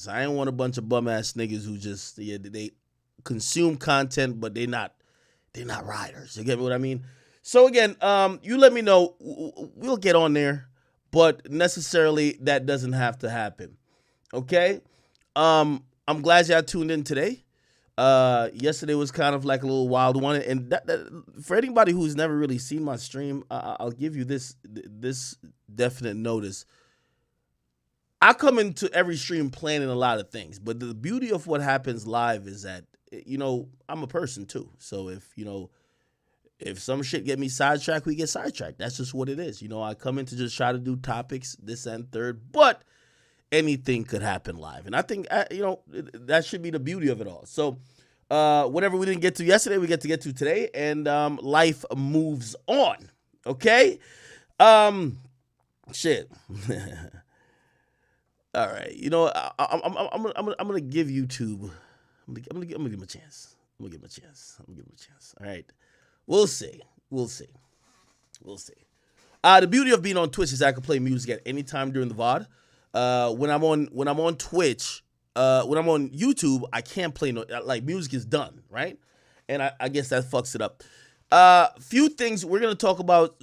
I ain't want a bunch of bum ass niggas who just they consume content, but they're not riders. You get what I mean? So again, you let me know. We'll get on there, but necessarily that doesn't have to happen. Okay. I'm glad y'all tuned in today. Yesterday was kind of like a little wild one, and for anybody who's never really seen my stream, I'll give you this definite notice. I come into every stream planning a lot of things, but the beauty of what happens live is that I'm a person too. So if some shit get me sidetracked, we get sidetracked. That's just what it is. I come in to just try to do topics, this and third, but anything could happen live. And I think, that should be the beauty of it all. So whatever we didn't get to yesterday, we get to today, and life moves on. Okay? Shit. All right. I'm gonna give YouTube. I'm gonna give him a chance. I'm gonna give him a chance. All right. We'll see. The beauty of being on Twitch is I can play music at any time during the VOD. When I'm on Twitch, when I'm on YouTube, I can't play music is done, right? And I guess that fucks it up. Few things we're gonna talk about.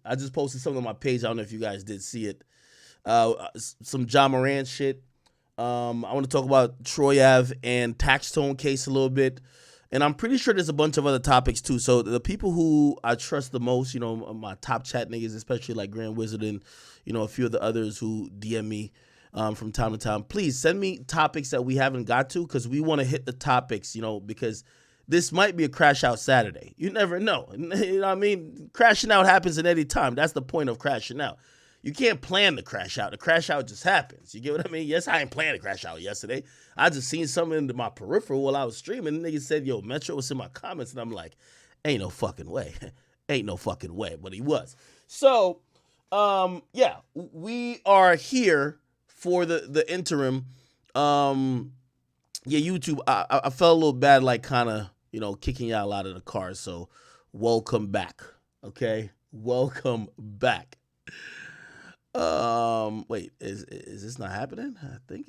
I just posted something on my page. I don't know if you guys did see it. Some John Moran shit. I want to talk about Troy Ave and Tax Tone case a little bit. And I'm pretty sure there's a bunch of other topics too. So the people who I trust the most, my top chat niggas, especially like Grand Wizard and, a few of the others who DM me from time to time, please send me topics that we haven't got to, because we want to hit the topics, because this might be a crash out Saturday. You never know. You know what I mean? Crashing out happens at any time. That's the point of crashing out. You can't plan the crash out. The crash out just happens. You get what I mean? Yes, I ain't planned to crash out yesterday. I just seen something in my peripheral while I was streaming. The nigga said, yo, Metro was in my comments. And I'm like, ain't no fucking way. Ain't no fucking way. But he was. So, yeah, we are here for the interim. Yeah, YouTube, I felt a little bad, like kind of, kicking y'all out of the car. So, welcome back. Okay? Welcome back. Wait, is this not happening? Wait,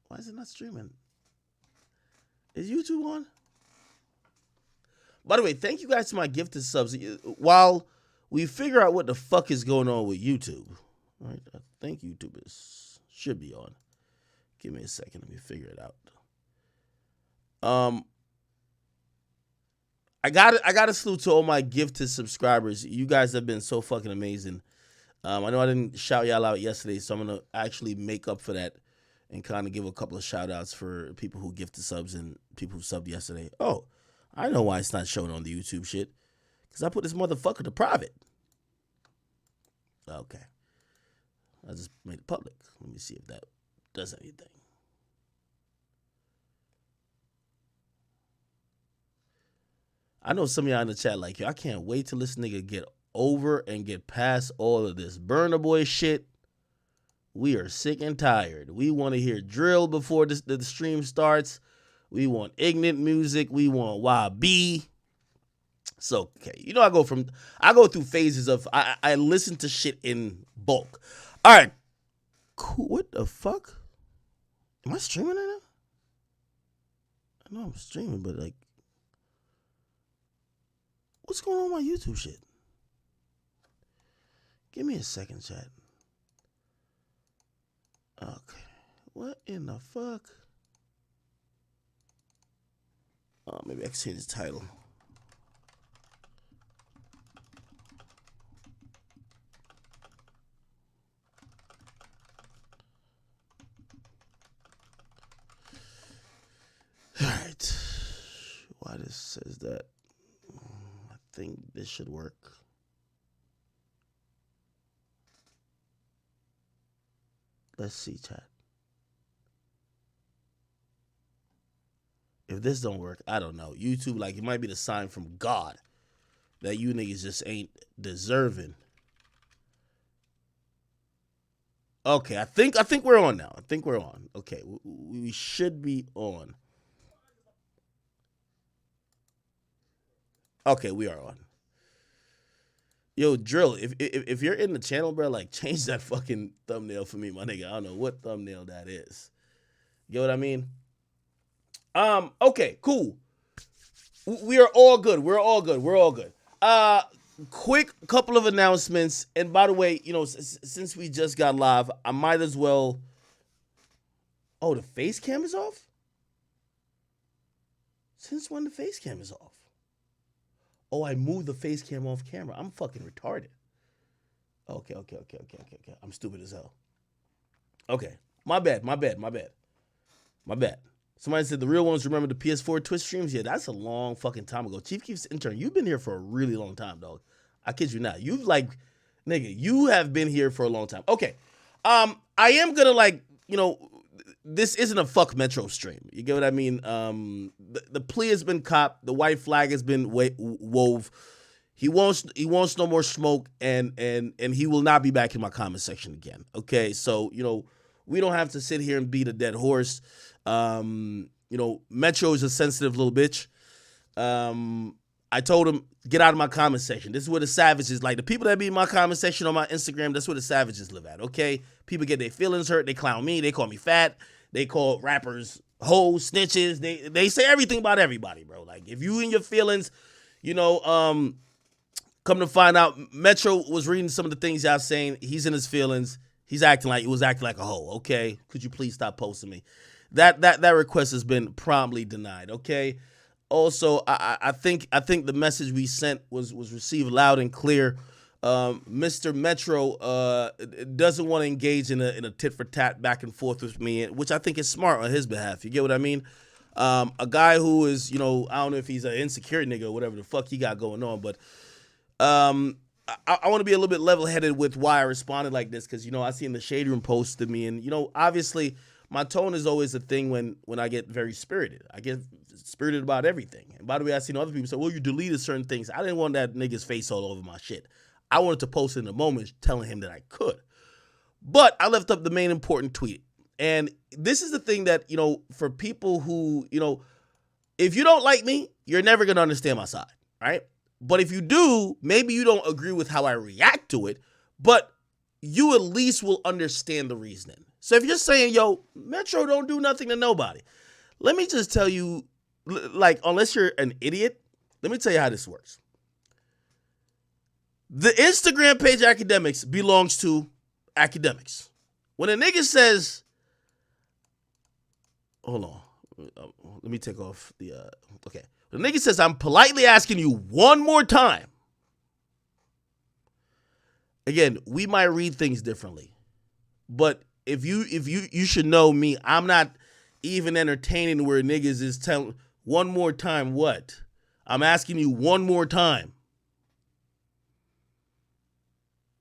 why is it not streaming? Is YouTube on? By the way, thank you guys to my gifted subs. While we figure out what the fuck is going on with YouTube, right? I think YouTube should be on. Give me a second, let me figure it out. I got to salute to all my gifted subscribers. You guys have been so fucking amazing. I know I didn't shout y'all out yesterday, so I'm going to actually make up for that and kind of give a couple of shout outs for people who gifted subs and people who subbed yesterday. Oh, I know why it's not showing on the YouTube shit. Because I put this motherfucker to private. Okay. I just made it public. Let me see if that does anything. I know some of y'all in the chat like, yo, I can't wait till this nigga get over and get past all of this Burna Boy shit. We are sick and tired. We want to hear drill before the stream starts. We want ignorant music. We want YB. So, okay. I go through phases of, I listen to shit in bulk. All right. Cool. What the fuck? Am I streaming right now? I know I'm streaming, but like, what's going on with my YouTube shit? Give me a second, chat. Okay. What in the fuck? Maybe I can change the title. All right. Why this says that? I think this should work. Let's see, chat. If this don't work, I don't know. YouTube, like, it might be the sign from God that you niggas just ain't deserving. Okay, I think we're on now. I think we're on. Okay, we should be on. Okay, we are on. Yo, Drill, if you're in the channel, bro, like change that fucking thumbnail for me, my nigga. I don't know what thumbnail that is. You know what I mean? Okay, cool. We are all good. We're all good. We're all good. Quick couple of announcements. And by the way, you know, since we just got live, I might as well. Oh, the face cam is off? Since when the face cam is off? Oh, I moved the face cam off camera. I'm fucking retarded. Okay. I'm stupid as hell. Okay. My bad. Somebody said the real ones remember the PS4 Twitch streams. Yeah, that's a long fucking time ago. Chief Keef's intern, you've been here for a really long time, dog. I kid you not. You've like, nigga, you have been here for a long time. Okay. I am gonna like, you know, this isn't a fuck Metro stream. You get what I mean? The plea has been copped. The white flag has been wove. He wants no more smoke, and he will not be back in my comment section again. Okay, so you know we don't have to sit here and beat a dead horse. You know, Metro is a sensitive little bitch. I told him, get out of my comment section. This is where the savages, like the people that be in my comment section on my Instagram, that's where the savages live at, okay? People get their feelings hurt. They clown me. They call me fat. They call rappers hoes, snitches. They say everything about everybody, bro. Like, if you in your feelings, you know, come to find out, Metro was reading some of the things y'all saying. He was acting like a hoe, okay? Could you please stop posting me? That request has been promptly denied, okay? Also, I think the message we sent was received loud and clear. Mr. Metro doesn't want to engage in a tit for tat back and forth with me, which I think is smart on his behalf. You get what I mean? A guy who is, you know, I don't know if he's an insecure nigga or whatever the fuck he got going on, but I want to be a little bit level-headed with why I responded like this, because, you know, I seen the Shade Room posted me, and, you know, obviously my tone is always a thing when I get very spirited. I get spirited about everything. And by the way, I seen other people say, well, you deleted certain things. I didn't want that nigga's face all over my shit. I wanted to post it in a moment telling him that I could. But I left up the main important tweet. And this is the thing that, you know, for people who, you know, if you don't like me, you're never going to understand my side, right? But if you do, maybe you don't agree with how I react to it, but you at least will understand the reasoning. So if you're saying, yo, Metro don't do nothing to nobody, let me just tell you, like, unless you're an idiot, let me tell you how this works. The Instagram page Akademiks belongs to Akademiks. When a nigga says, hold on, let me take off the, okay. When a nigga says, I'm politely asking you one more time. Again, we might read things differently, but if you should know me, I'm not even entertaining where niggas is telling one more time what? I'm asking you one more time.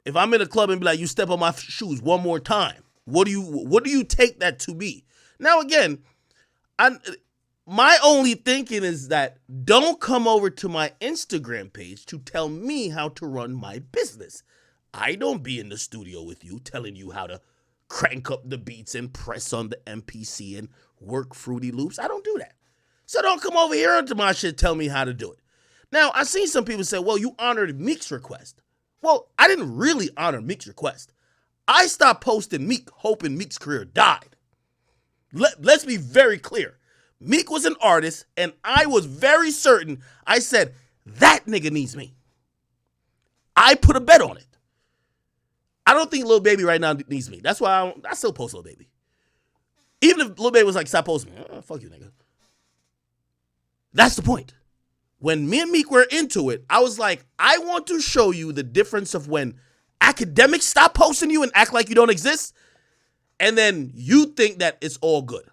If I'm in a club and be like, you step on my shoes one more time, what do you take that to be? Now again, my only thinking is that don't come over to my Instagram page to tell me how to run my business. I don't be in the studio with you telling you how to crank up the beats and press on the MPC and work Fruity Loops. I don't do that. So don't come over here onto my shit, tell me how to do it. Now, I seen some people say, well, you honored Meek's request. Well, I didn't really honor Meek's request. I stopped posting Meek hoping Meek's career died. Let's be very clear. Meek was an artist, and I was very certain. I said, that nigga needs me. I put a bet on it. I don't think Lil Baby right now needs me. That's why I still post Lil Baby. Even if Lil Baby was like, stop posting me. Fuck you, nigga. That's the point. When me and Meek were into it, I was like, I want to show you the difference of when Akademiks stop posting you and act like you don't exist, and then you think that it's all good.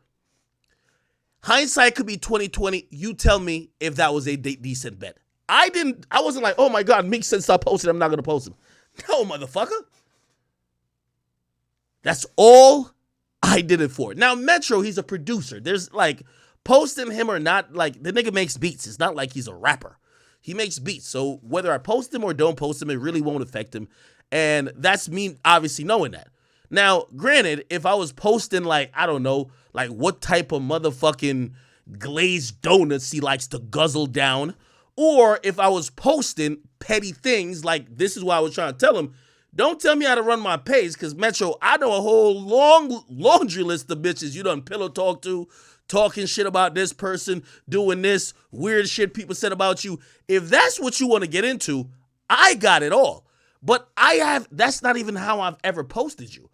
Hindsight could be 2020. You tell me if that was a decent bet. I wasn't like, oh my God, Meek said stop posting, I'm not going to post him. No, motherfucker. That's all I did it for. Now, Metro, he's a producer. There's like, posting him or not, like, the nigga makes beats. It's not like he's a rapper. He makes beats. So whether I post him or don't post him, it really won't affect him. And that's me obviously knowing that. Now, granted, if I was posting, like, I don't know, like what type of motherfucking glazed donuts he likes to guzzle down, Or if I was posting petty things, like this is what I was trying to tell him, don't tell me how to run my page, because Metro, I know a whole long laundry list of bitches you done pillow talk to, talking shit about this person, doing this weird shit people said about you. If that's what you want to get into, I got it all. But that's not even how I've ever posted you.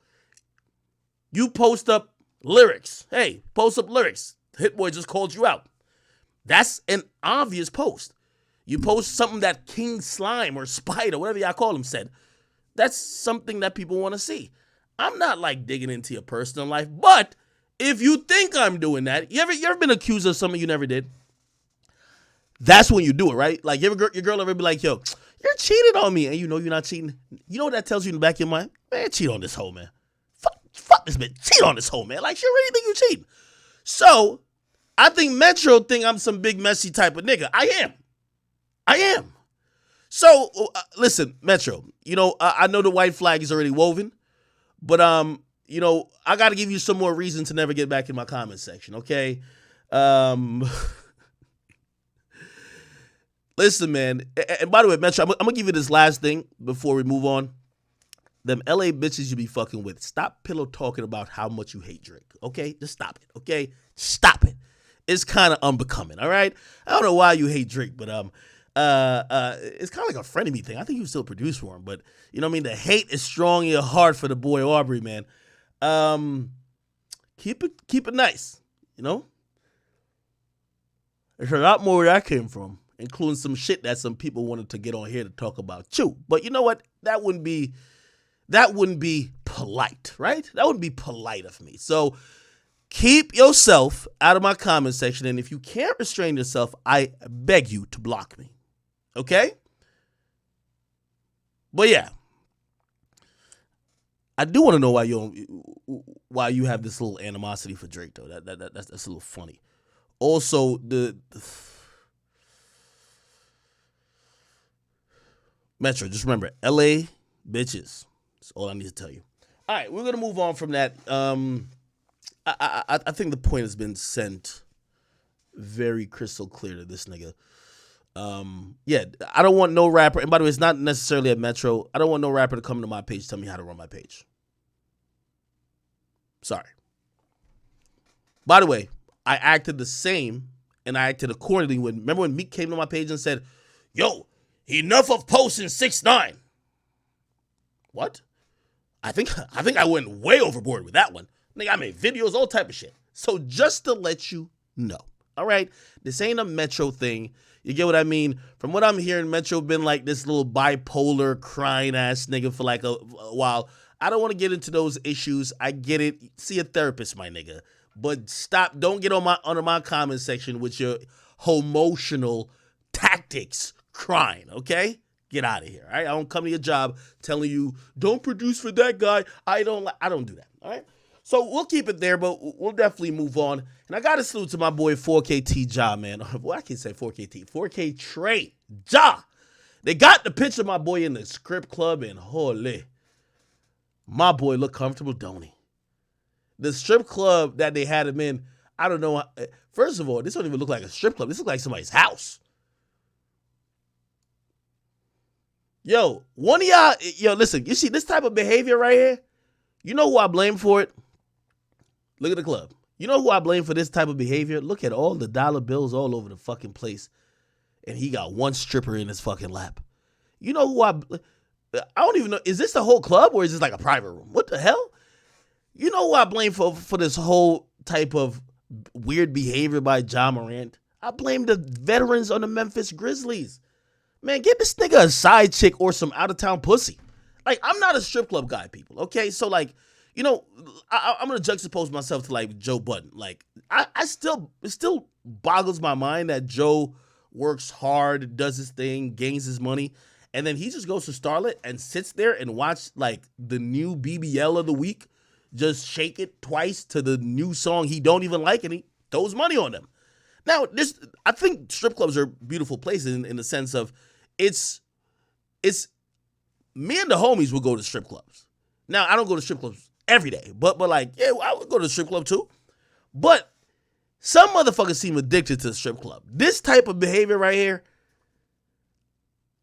You post up lyrics. Hey, post up lyrics. Hit Boy just called you out. That's an obvious post. You post something that King Slime or Spider, whatever y'all call him, said. That's something that people want to see. I'm not like digging into your personal life, but if you think I'm doing that, you ever been accused of something you never did? That's when you do it, right? Like your girl ever be like, yo, you're cheating on me, and you know you're not cheating. You know what that tells you in the back of your mind? Man, cheat on this hoe, man. Fuck this bitch. Cheat on this hoe, man. Like, she already think you cheating. So, I think Metro think I'm some big messy type of nigga. I am. So, listen, Metro, I know the white flag is already woven, but, I got to give you some more reason to never get back in my comment section, okay? Listen, man, and by the way, Metro, I'm going to give you this last thing before we move on. Them LA bitches you be fucking with, stop pillow talking about how much you hate Drake, okay? Just stop it, okay? Stop it. It's kind of unbecoming, all right? I don't know why you hate Drake, but it's kind of like a frenemy thing. I think you still produce for him, but you know what I mean? The hate is strong in your heart for the boy Aubrey, man. Keep it nice, There's a lot more where that came from, including some shit that some people wanted to get on here to talk about too. But you know what? That wouldn't be polite, right? That wouldn't be polite of me. So keep yourself out of my comment section, and if you can't restrain yourself, I beg you to block me. Okay? But yeah, I do want to know why you have this little animosity for Drake, though. That's a little funny. Also, Metro, just remember, LA bitches. That's all I need to tell you. All right, we're gonna move on from that. I think the point has been sent very crystal clear to this nigga. Yeah, I don't want no rapper, and by the way, it's not necessarily at Metro. I don't want no rapper to come to my page and tell me how to run my page. Sorry. By the way, I acted the same, and I acted accordingly remember when Meek came to my page and said, yo, enough of posting 6ix9ine. What? I think I went way overboard with that one. Nigga, I made videos, all type of shit. So just to let you know, all right? This ain't a Metro thing. You get what I mean? From what I'm hearing, Metro been like this little bipolar, crying ass nigga for like a while. I don't want to get into those issues. I get it. See a therapist, my nigga. But stop. Don't get under my comment section with your emotional tactics crying, okay? Get out of here, all right? I don't come to your job telling you, don't produce for that guy. I don't do that, all right? So we'll keep it there, but we'll definitely move on. And I got to salute to my boy 4KT Ja, man. Well, I can't say 4KT. 4K Trey Ja. They got the picture of my boy in the script club, and holy, my boy look comfortable, don't he? The strip club that they had him in, I don't know. First of all, this don't even look like a strip club. This looks like somebody's house. Yo, one of y'all, listen, you see this type of behavior right here? You know who I blame for it? Look at the club. You know who I blame for this type of behavior? Look at all the dollar bills all over the fucking place. And he got one stripper in his fucking lap. You know who I don't even know. Is this the whole club or is this like a private room? What the hell? You know who I blame for this whole type of weird behavior by Ja Morant? I blame the veterans on the Memphis Grizzlies. Man, get this nigga a side chick or some out-of-town pussy. Like, I'm not a strip club guy, people, okay? So, like, I'm going to juxtapose myself to, like, Joe Budden. Like, it still boggles my mind that Joe works hard, does his thing, gains his money, and then he just goes to Starlet and sits there and watch, like, the new BBL of the week, just shake it twice to the new song he don't even like, and he throws money on them. Now, I think strip clubs are beautiful places in the sense of it's me and the homies will go to strip clubs. Now, I don't go to strip clubs every day, but like, yeah, I would go to the strip club too. But some motherfuckers seem addicted to the strip club. This type of behavior right here,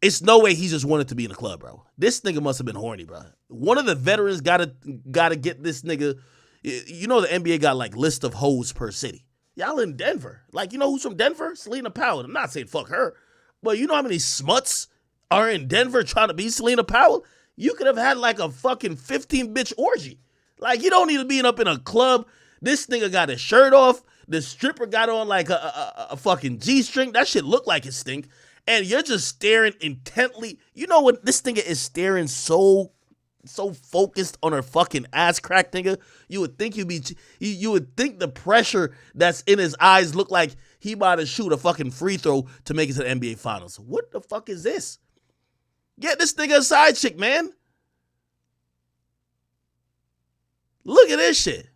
It's no way he just wanted to be in the club, bro. This nigga must have been horny, bro. One of the veterans gotta get this nigga. You know the NBA got like list of hoes per city. Y'all in Denver. Like, you know who's from Denver? Selena Powell. I'm not saying fuck her, but you know how many smuts are in Denver trying to be Selena Powell? You could have had like a fucking 15 bitch orgy. Like, you don't need to be up in a club. This nigga got his shirt off. The stripper got on like a fucking G-string. That shit looked like it stink. And you're just staring intently. You know what? This nigga is staring so focused on her fucking ass crack, nigga. You would think you would think the pressure that's in his eyes look like he about to shoot a fucking free throw to make it to the NBA Finals. What the fuck is this? Get this nigga a side chick, man. Look at this shit.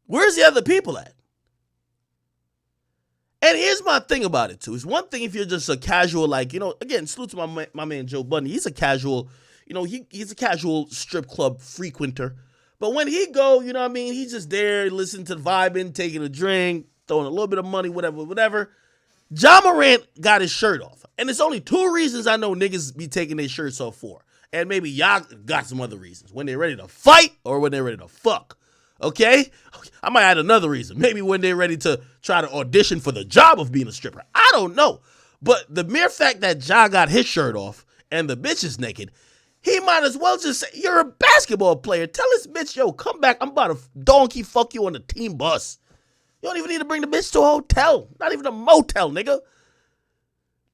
Where's the other people at? And here's my thing about it, too. It's one thing if you're just a casual, like, you know, again, salute to my man Joe Budden. He's a casual, you know, he's a casual strip club frequenter. But when he go, you know what I mean, he's just there, listening to the vibing, taking a drink, throwing a little bit of money, whatever. Ja Morant got his shirt off. And there's only two reasons I know niggas be taking their shirts off for. And maybe y'all got some other reasons. When they're ready to fight or when they're ready to fuck. Okay? I might add another reason. Maybe when they're ready to try to audition for the job of being a stripper. I don't know. But the mere fact that Ja got his shirt off and the bitch is naked, he might as well just say, you're a basketball player. Tell this bitch, yo, come back. I'm about to donkey fuck you on the team bus. You don't even need to bring the bitch to a hotel. Not even a motel, nigga.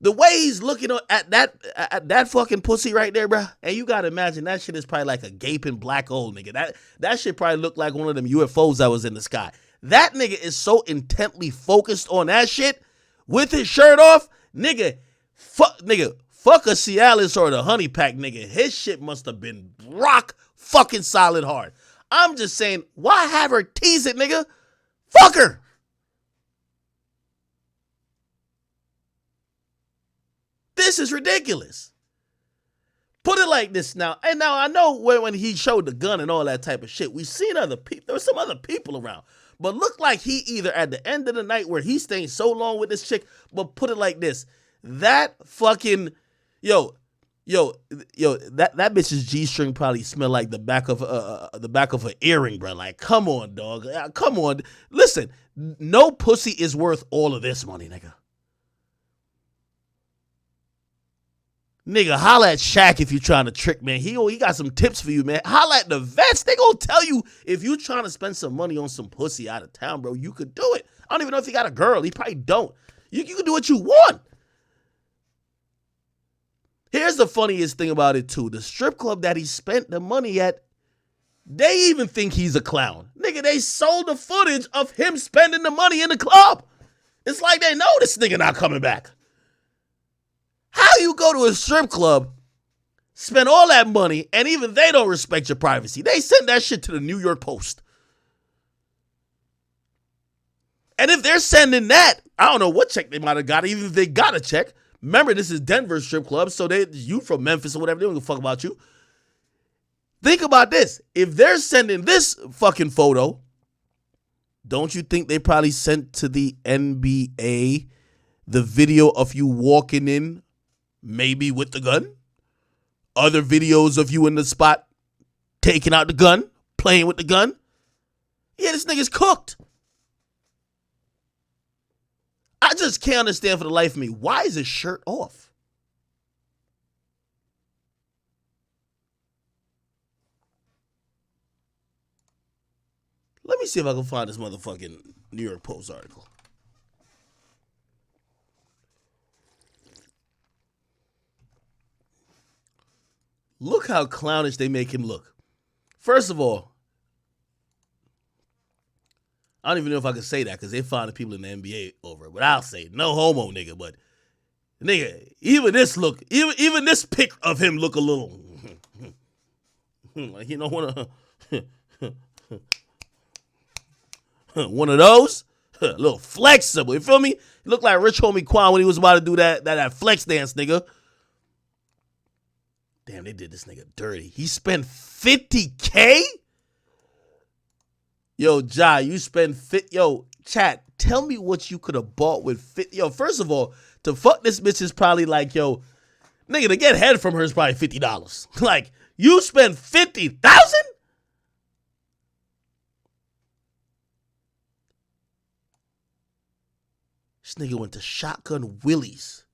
The way he's looking at that fucking pussy right there, bro, and you gotta imagine that shit is probably like a gaping black hole, nigga. That shit probably looked like one of them UFOs that was in the sky. That nigga is so intently focused on that shit with his shirt off, nigga, fuck a Cialis or the honey pack, nigga. His shit must have been rock fucking solid hard. I'm just saying, why have her tease it, nigga? Fuck her. This is ridiculous. Put it like this now. And now I know when he showed the gun and all that type of shit, we seen other people. There were some other people around. But look like he either at the end of the night where he's staying so long with this chick, but put it like this. That fucking, that bitch's G-string probably smell like the back of an earring, bro. Like, come on, dog. Come on. Listen, no pussy is worth all of this money, nigga. Nigga, holla at Shaq if you trying to trick, man. He got some tips for you, man. Holla at the vets. They gonna tell you if you trying to spend some money on some pussy out of town, bro, you could do it. I don't even know if he got a girl. He probably don't. You can do what you want. Here's the funniest thing about it, too. The strip club that he spent the money at, they even think he's a clown. Nigga, they sold the footage of him spending the money in the club. It's like they know this nigga not coming back. How you go to a strip club, spend all that money, and even they don't respect your privacy? They send that shit to the New York Post. And if they're sending that, I don't know what check they might have got, even if they got a check. Remember, this is Denver strip club, so you from Memphis or whatever, they don't give a fuck about you. Think about this. If they're sending this fucking photo, don't you think they probably sent to the NBA the video of you walking in, maybe with the gun? Other videos of you in the spot, taking out the gun, playing with the gun? Yeah, this nigga's cooked. I just can't understand for the life of me. Why is his shirt off? Let me see if I can find this motherfucking New York Post article. Look how clownish they make him look. First of all, I don't even know if I can say that because they find the people in the NBA over it. But I'll say no homo, nigga. But nigga, even this pic of him look a little like, you know, one of those, a little flexible. You feel me? He looked like Rich Homie Quan when he was about to do that flex dance, nigga. Damn, they did this nigga dirty. He spent $50K? Yo, Ja, you spend chat, Tell me what you could have bought with Yo, first of all, to fuck this bitch is probably like, yo, nigga, to get head from her is probably $50. Like, you spend $50,000? This nigga went to Shotgun Willie's.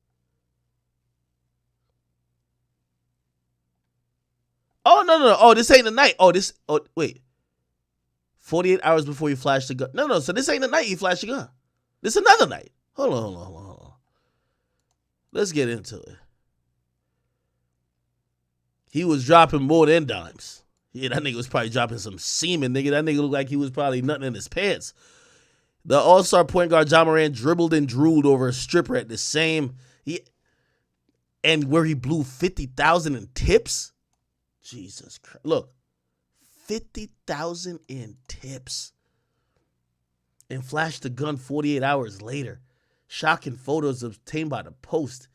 Oh, no. Oh, this ain't the night. Wait. 48 hours before you flash the gun. No. So this ain't the night you flash the gun. This another night. Hold on. Let's get into it. He was dropping more than dimes. Yeah, that nigga was probably dropping some semen, nigga. That nigga looked like he was probably nothing in his pants. The all-star point guard Ja Morant dribbled and drooled over a stripper at the same... and where he blew $50,000 in tips? Jesus Christ. Look, $50,000 in tips. And flashed the gun 48 hours later. Shocking photos obtained by the Post.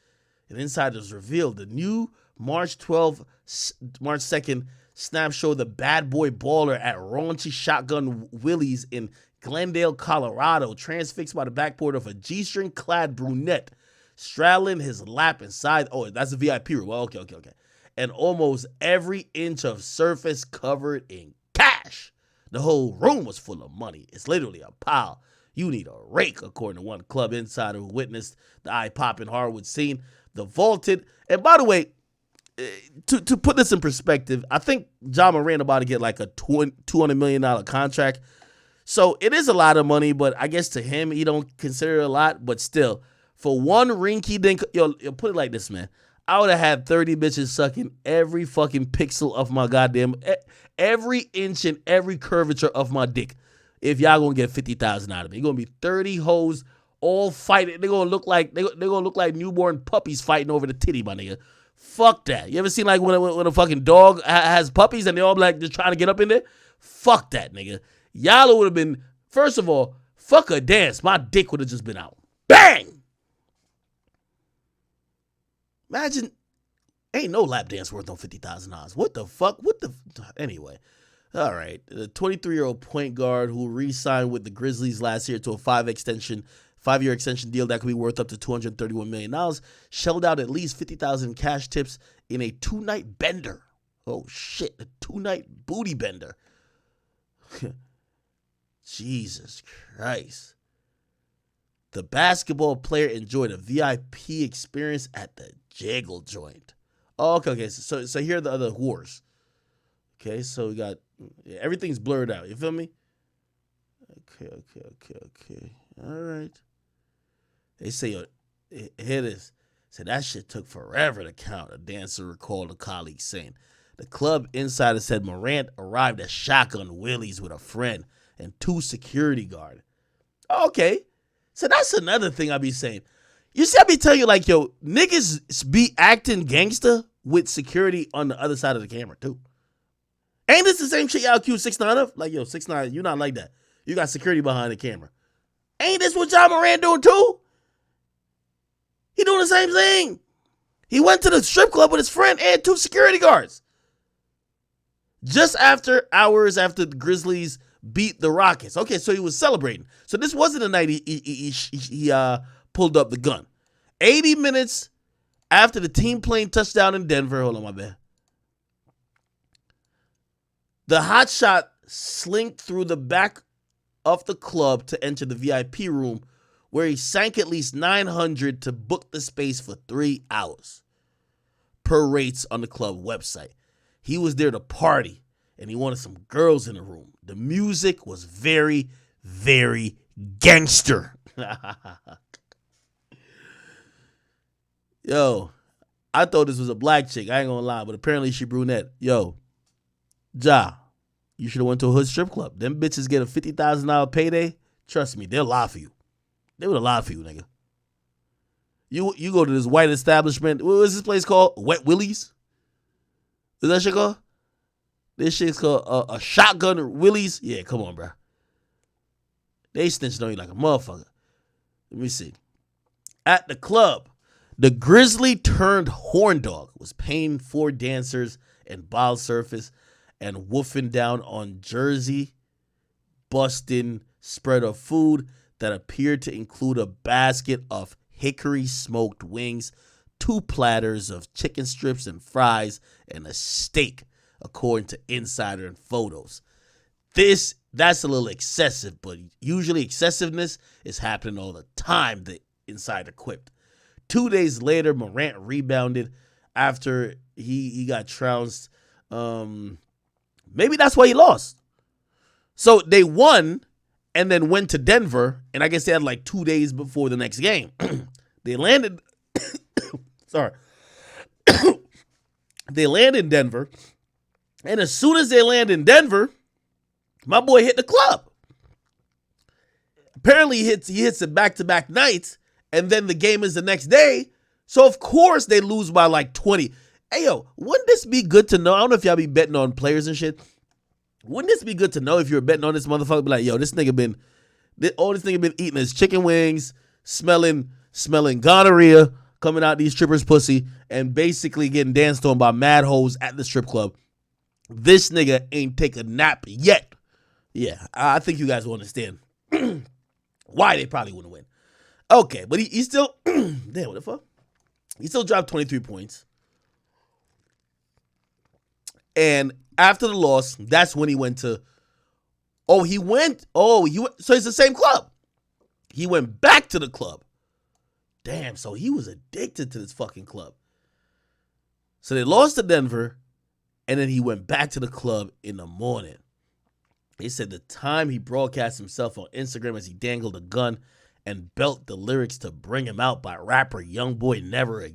And insiders revealed the new March 2nd snap showed the bad boy baller at raunchy Shotgun Willie's in Glendale, Colorado, transfixed by the backboard of a G-string clad brunette, straddling his lap inside. Oh, that's a VIP room. Well, okay. And almost every inch of surface covered in cash. The whole room was full of money. It's literally a pile. You need a rake, according to one club insider who witnessed the eye-popping Harwood scene. The vaulted, and by the way, to put this in perspective, I think Ja Morant about to get like a $200 million contract. So it is a lot of money, but I guess to him, he don't consider it a lot. But still, for one rinky dink, yo, put it like this, man. I would have had 30 bitches sucking every fucking pixel of my goddamn, every inch and every curvature of my dick. If y'all gonna get 50,000 out of me, it's gonna be 30 hoes all fighting. They're gonna look like newborn puppies fighting over the titty, my nigga. Fuck that. You ever seen like when a fucking dog has puppies and they all like just trying to get up in there? Fuck that, nigga. Y'all would have been, first of all, fuck a dance. My dick would have just been out. Bang! Imagine, ain't no lap dance worth no $50,000. What the fuck? Anyway. All right. The 23-year-old point guard who re-signed with the Grizzlies last year to a 5-year extension deal that could be worth up to $231 million, shelled out at least $50,000 in cash tips in a 2-night bender. Oh, shit. A 2-night booty bender. Jesus Christ. The basketball player enjoyed a VIP experience at the Jiggle joint. Oh, okay. So here are the other whores. Okay, so we got everything's blurred out. You feel me? Okay. All right. They say, here this. Said that shit took forever to count, a dancer recalled a colleague saying. The club insider said Morant arrived at Shotgun Willie's with a friend and 2 security guards. Okay. So that's another thing I be saying. You see, I be telling you, like, yo, niggas be acting gangster with security on the other side of the camera, too. Ain't this the same shit y'all accuse 6ix9ine of? Like, yo, 6ix9ine, you not like that. You got security behind the camera. Ain't this what Ja Morant doing, too? He doing the same thing. He went to the strip club with his friend and 2 security guards. Just hours after the Grizzlies beat the Rockets. Okay, so he was celebrating. So this wasn't the night he pulled up the gun. 80 minutes after the team plane touchdown in Denver. Hold on, my bad. The hotshot slinked through the back of the club to enter the VIP room, where he sank at least $900 to book the space for 3 hours, per rates on the club website. He was there to party, and he wanted some girls in the room. The music was very, very gangster. Yo, I thought this was a black chick. I ain't gonna lie, but apparently she brunette. Yo, Ja, you should have went to a hood strip club. Them bitches get a $50,000 payday. Trust me, they'll lie for you. They would have lied for you, nigga. You go to this white establishment. What was this place called? Wet Willie's? Is that shit called? This shit's called a Shotgun Willie's. Yeah, come on, bro. They snitched on you like a motherfucker. Let me see. At the club, the Grizzly turned horn dog was paying for dancers and ball surface and woofing down on Jersey, busting spread of food. that appeared to include a basket of hickory smoked wings, 2 platters of chicken strips and fries, and a steak, according to Insider and photos. That's a little excessive, but usually excessiveness is happening all the time, the Insider quipped. 2 days later, Morant rebounded after he got trounced. Maybe that's why he lost. So they won and then went to Denver, and I guess they had like 2 days before the next game. They landed sorry. They land in Denver, and as soon as they land in Denver, my boy hit the club. Apparently he hits it back-to-back nights, and then the game is the next day. So of course they lose by like 20. Hey yo, wouldn't this be good to know? I don't know if y'all be betting on players and shit. Wouldn't this be good to know if you're betting on this motherfucker? Be like, yo, this nigga been eating his chicken wings, smelling gonorrhea coming out these strippers' pussy, and basically getting danced on by mad hoes at the strip club. This nigga ain't take a nap yet. Yeah, I think you guys will understand why they probably wouldn't win. Okay, but he still, damn, what the fuck? He still dropped 23 points. And after the loss, that's when he went to, so it's the same club. He went back to the club. Damn, so he was addicted to this fucking club. So they lost to Denver, and then he went back to the club in the morning. They said the time he broadcast himself on Instagram as he dangled a gun and belt the lyrics to Bring Him Out by rapper Youngboy Never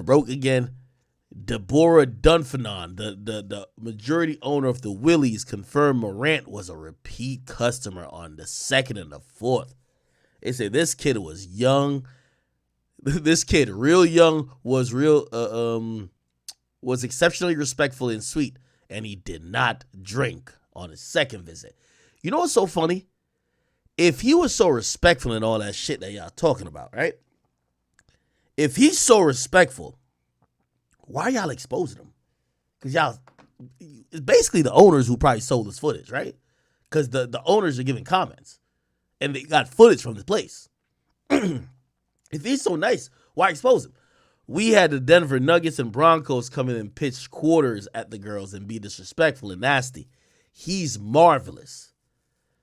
Broke Again. Deborah Dunfanon, the majority owner of the Willies, confirmed Morant was a repeat customer on the 2nd and the 4th. They say this kid was young. This kid, real young, was exceptionally respectful and sweet, and he did not drink on his second visit. You know what's so funny? If he was so respectful and all that shit that y'all talking about, right? If he's so respectful, why are y'all exposing him? Because y'all, it's basically the owners who probably sold this footage, right? Because the owners are giving comments, and they got footage from the place. If he's so nice, why expose him? We had the Denver Nuggets and Broncos come in and pitch quarters at the girls and be disrespectful and nasty. He's marvelous.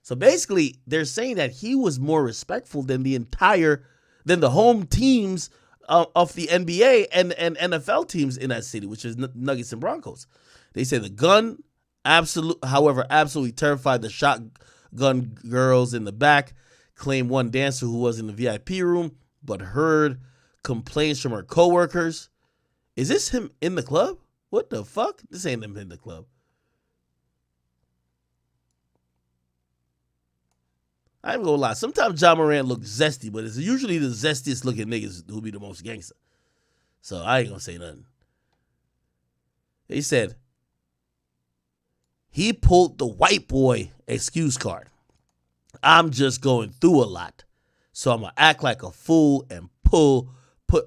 So basically, they're saying that he was more respectful than than the home teams of the NBA and NFL teams in that city, which is Nuggets and Broncos. They say the gun, absolutely terrified the shotgun girls in the back. Claimed one dancer who was in the VIP room, but heard complaints from her coworkers. Is this him in the club? What the fuck? This ain't him in the club. I ain't gonna lie. Sometimes Ja Morant looks zesty, but it's usually the zestiest looking niggas who be the most gangster. So I ain't gonna say nothing. They said he pulled the white boy excuse card. I'm just going through a lot, so I'm gonna act like a fool and put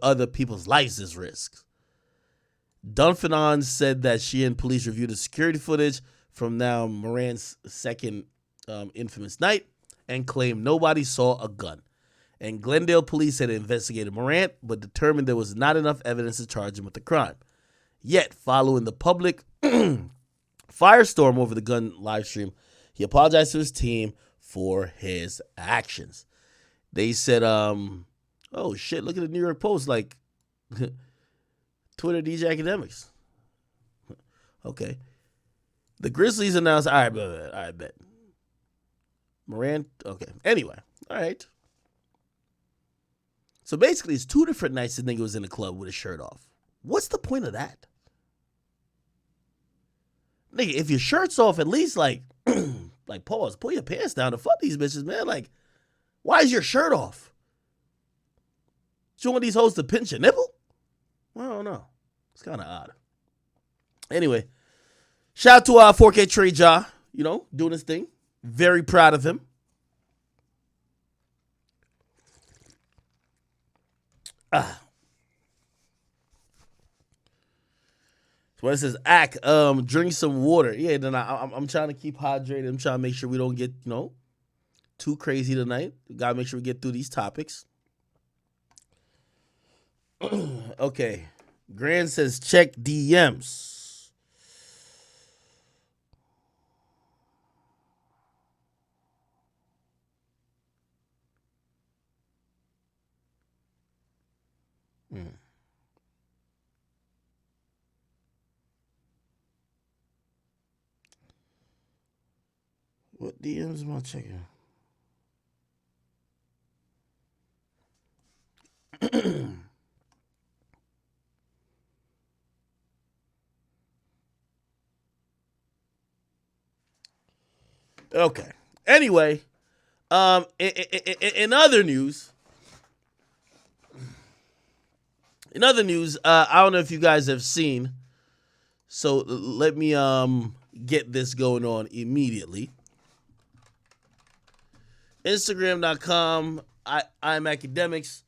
other people's lives at risk. Dunfanon said that she and police reviewed the security footage from now Morant's second infamous night and claimed nobody saw a gun. And Glendale police had investigated Morant, but determined there was not enough evidence to charge him with the crime. Yet, following the public firestorm over the gun livestream, he apologized to his team for his actions. They said, oh shit, look at the New York Post, like, Twitter DJ Academics. Okay. The Grizzlies announced, all right, bet. Morant, okay. Anyway, all right. So basically, it's 2 different nights the nigga was in the club with his shirt off. What's the point of that? Nigga, if your shirt's off, at least, like, pause, pull your pants down and fuck these bitches, man. Like, why is your shirt off? You want these hoes to pinch your nipple? I don't know. It's kind of odd. Anyway, shout out to our 4K Trey Ja, doing his thing. Very proud of him. So it says, drink some water. Yeah, then I'm trying to keep hydrated. I'm trying to make sure we don't get, too crazy tonight. Gotta make sure we get through these topics. Okay. Grand says check DMs. Hmm. What DMs am I checking? Okay. Anyway, in other news, I don't know if you guys have seen. So let me get this going on immediately. Instagram.com. I'm Akademiks.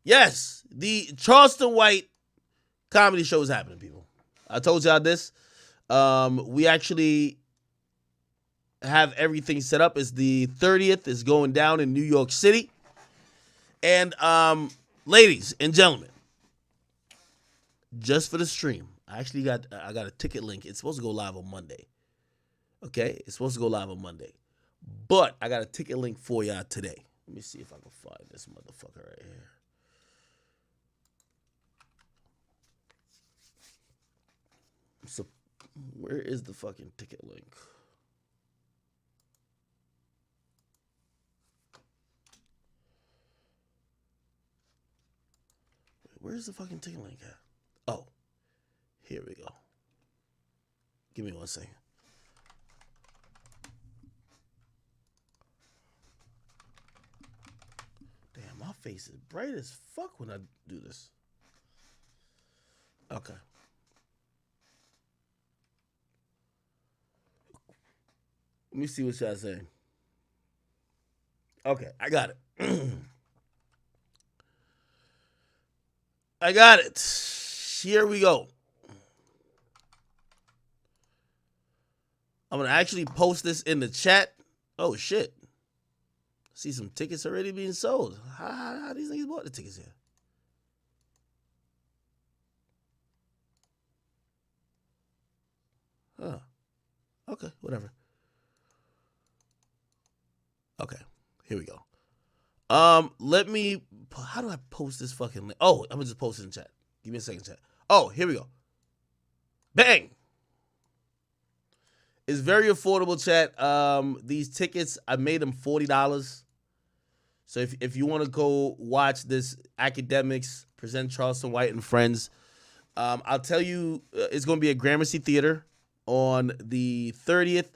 Yes, the Charleston White comedy show is happening, people. I told y'all this. We actually have everything set up. It's the 30th. It's going down in New York City. And ladies and gentlemen, just for the stream, I got a ticket link. It's supposed to go live on Monday. Okay? It's supposed to go live on Monday. But I got a ticket link for y'all today. Let me see if I can find this motherfucker right here. So, where is the fucking ticket link? Where's the fucking ticket link at? Oh, here we go. Give me 1 second. Damn, my face is bright as fuck when I do this. Okay. Let me see what y'all saying. Okay, I got it. I got it. Here we go. I'm going to actually post this in the chat. Oh, shit. See some tickets already being sold. How these niggas bought the tickets here? Huh. Okay, whatever. Okay, here we go. Let me. How do I post this fucking link? Oh, I'm gonna just post it in chat. Give me a second, chat. Oh, here we go. Bang. It's very affordable, chat. These tickets, I made them $40. So if you want to go watch this Akademiks present Charleston White and Friends, I'll tell you, it's going to be at Gramercy Theater on the 30th.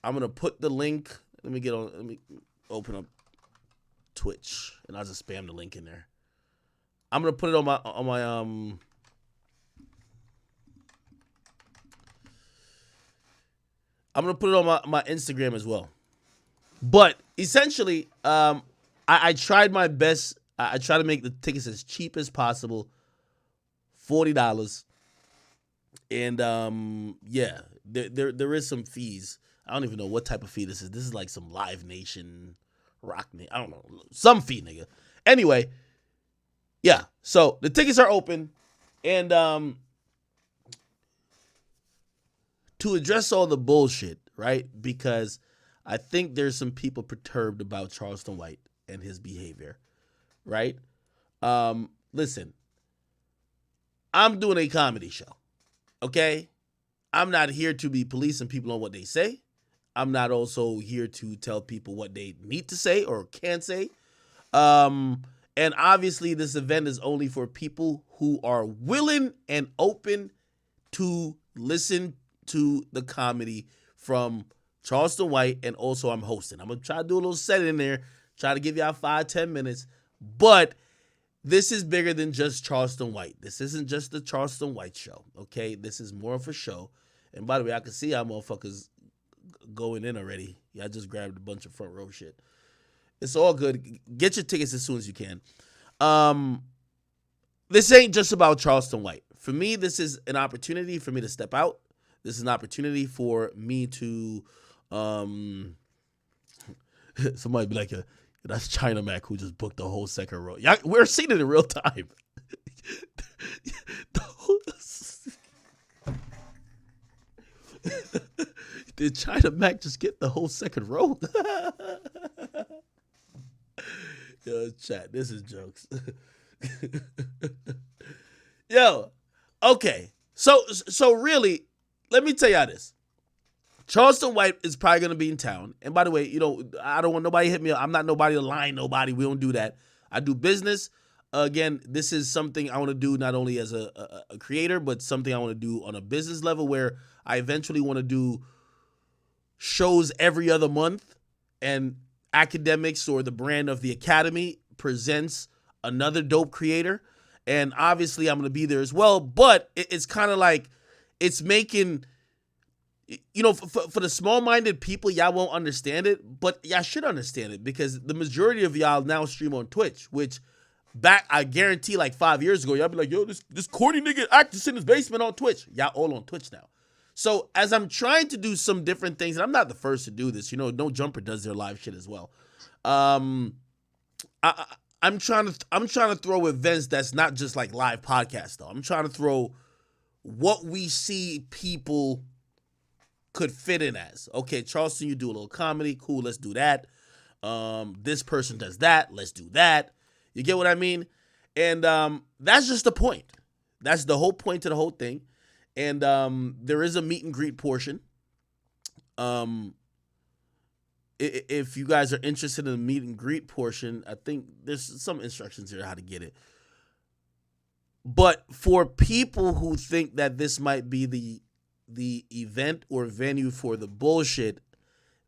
I'm going to put the link. Let me open up Twitch, and I'll just spam the link in there. I'm going to put it on my I'm going to put it on my Instagram as well. But essentially, I tried my best. I try to make the tickets as cheap as possible. $40. And yeah, there is some fees. I don't even know what type of fee this is. This is like some Live Nation, Rock Nation. I don't know. Some fee, nigga. Anyway, yeah. So the tickets are open. And to address all the bullshit, right? Because I think there's some people perturbed about Charleston White and his behavior, right? Listen, I'm doing a comedy show, okay? I'm not here to be policing people on what they say. I'm not also here to tell people what they need to say or can't say. And obviously this event is only for people who are willing and open to listen to the comedy from Charleston White, and also I'm hosting. I'm going to try to do a little set in there, try to give y'all 5-10 minutes, but this is bigger than just Charleston White. This isn't just the Charleston White show, okay? This is more of a show. And by the way, I can see how motherfuckers going in already. Yeah, I just grabbed a bunch of front row shit. It's all good. Get your tickets as soon as you can. This ain't just about Charleston White. For me, this is an opportunity for me to step out. This is an opportunity for me to Somebody be like, that's China Mac who just booked the whole second row. Yeah, we're seeing it in real time. Did China Mac just get the whole second row? Yo, chat, this is jokes. Yo, okay. So really, let me tell y'all this. Charleston White is probably going to be in town. And by the way, I don't want nobody to hit me up. I'm not nobody to line nobody. We don't do that. I do business. Again, this is something I want to do not only as a creator, but something I want to do on a business level where I eventually want to do shows every other month. And Akademiks, or the brand of the Academy, presents another dope creator. And obviously I'm going to be there as well. But it's kind of like it's making... for the small-minded people, y'all won't understand it, but y'all should understand it because the majority of y'all now stream on Twitch, which I guarantee like 5 years ago, y'all be like, yo, this corny nigga acts in his basement on Twitch. Y'all all on Twitch now. So as I'm trying to do some different things, and I'm not the first to do this, No Jumper does their live shit as well. I'm trying to throw events that's not just like live podcasts though. I'm trying to throw what we see people could fit in as. Okay, Charleston, you do a little comedy. Cool, let's do that. This person does that. Let's do that. You get what I mean? And that's just the point. That's the whole point to the whole thing. And there is a meet and greet portion. If you guys are interested in the meet and greet portion, I think there's some instructions here how to get it. But for people who think that this might be the event or venue for the bullshit,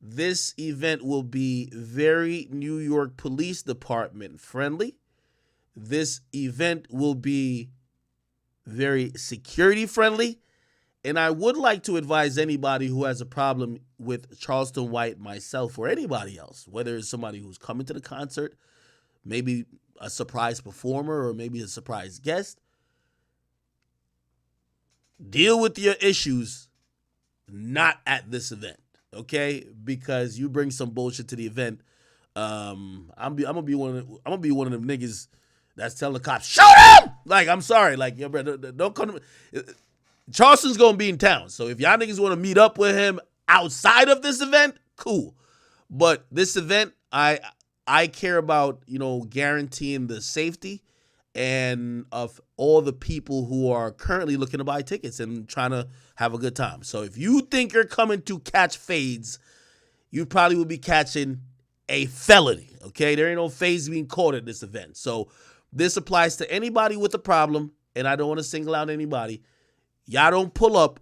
this event will be very New York Police Department friendly. This event will be very security friendly. And I would like to advise anybody who has a problem with Charleston White, myself, or anybody else, whether it's somebody who's coming to the concert, maybe a surprise performer, or maybe a surprise guest, deal with your issues not at this event, okay? Because you bring some bullshit to the event, I'm gonna be one of them niggas that's telling the cops, shoot him! Like, I'm sorry, like, yo, bro, don't come to me. Charleston's gonna be in town, so if y'all niggas want to meet up with him outside of this event, cool. But this event, I care about, guaranteeing the safety and of all the people who are currently looking to buy tickets and trying to have a good time. So if you think you're coming to catch fades, you probably will be catching a felony, okay? There ain't no fades being caught at this event. So this applies to anybody with a problem, and I don't want to single out anybody. Y'all don't pull up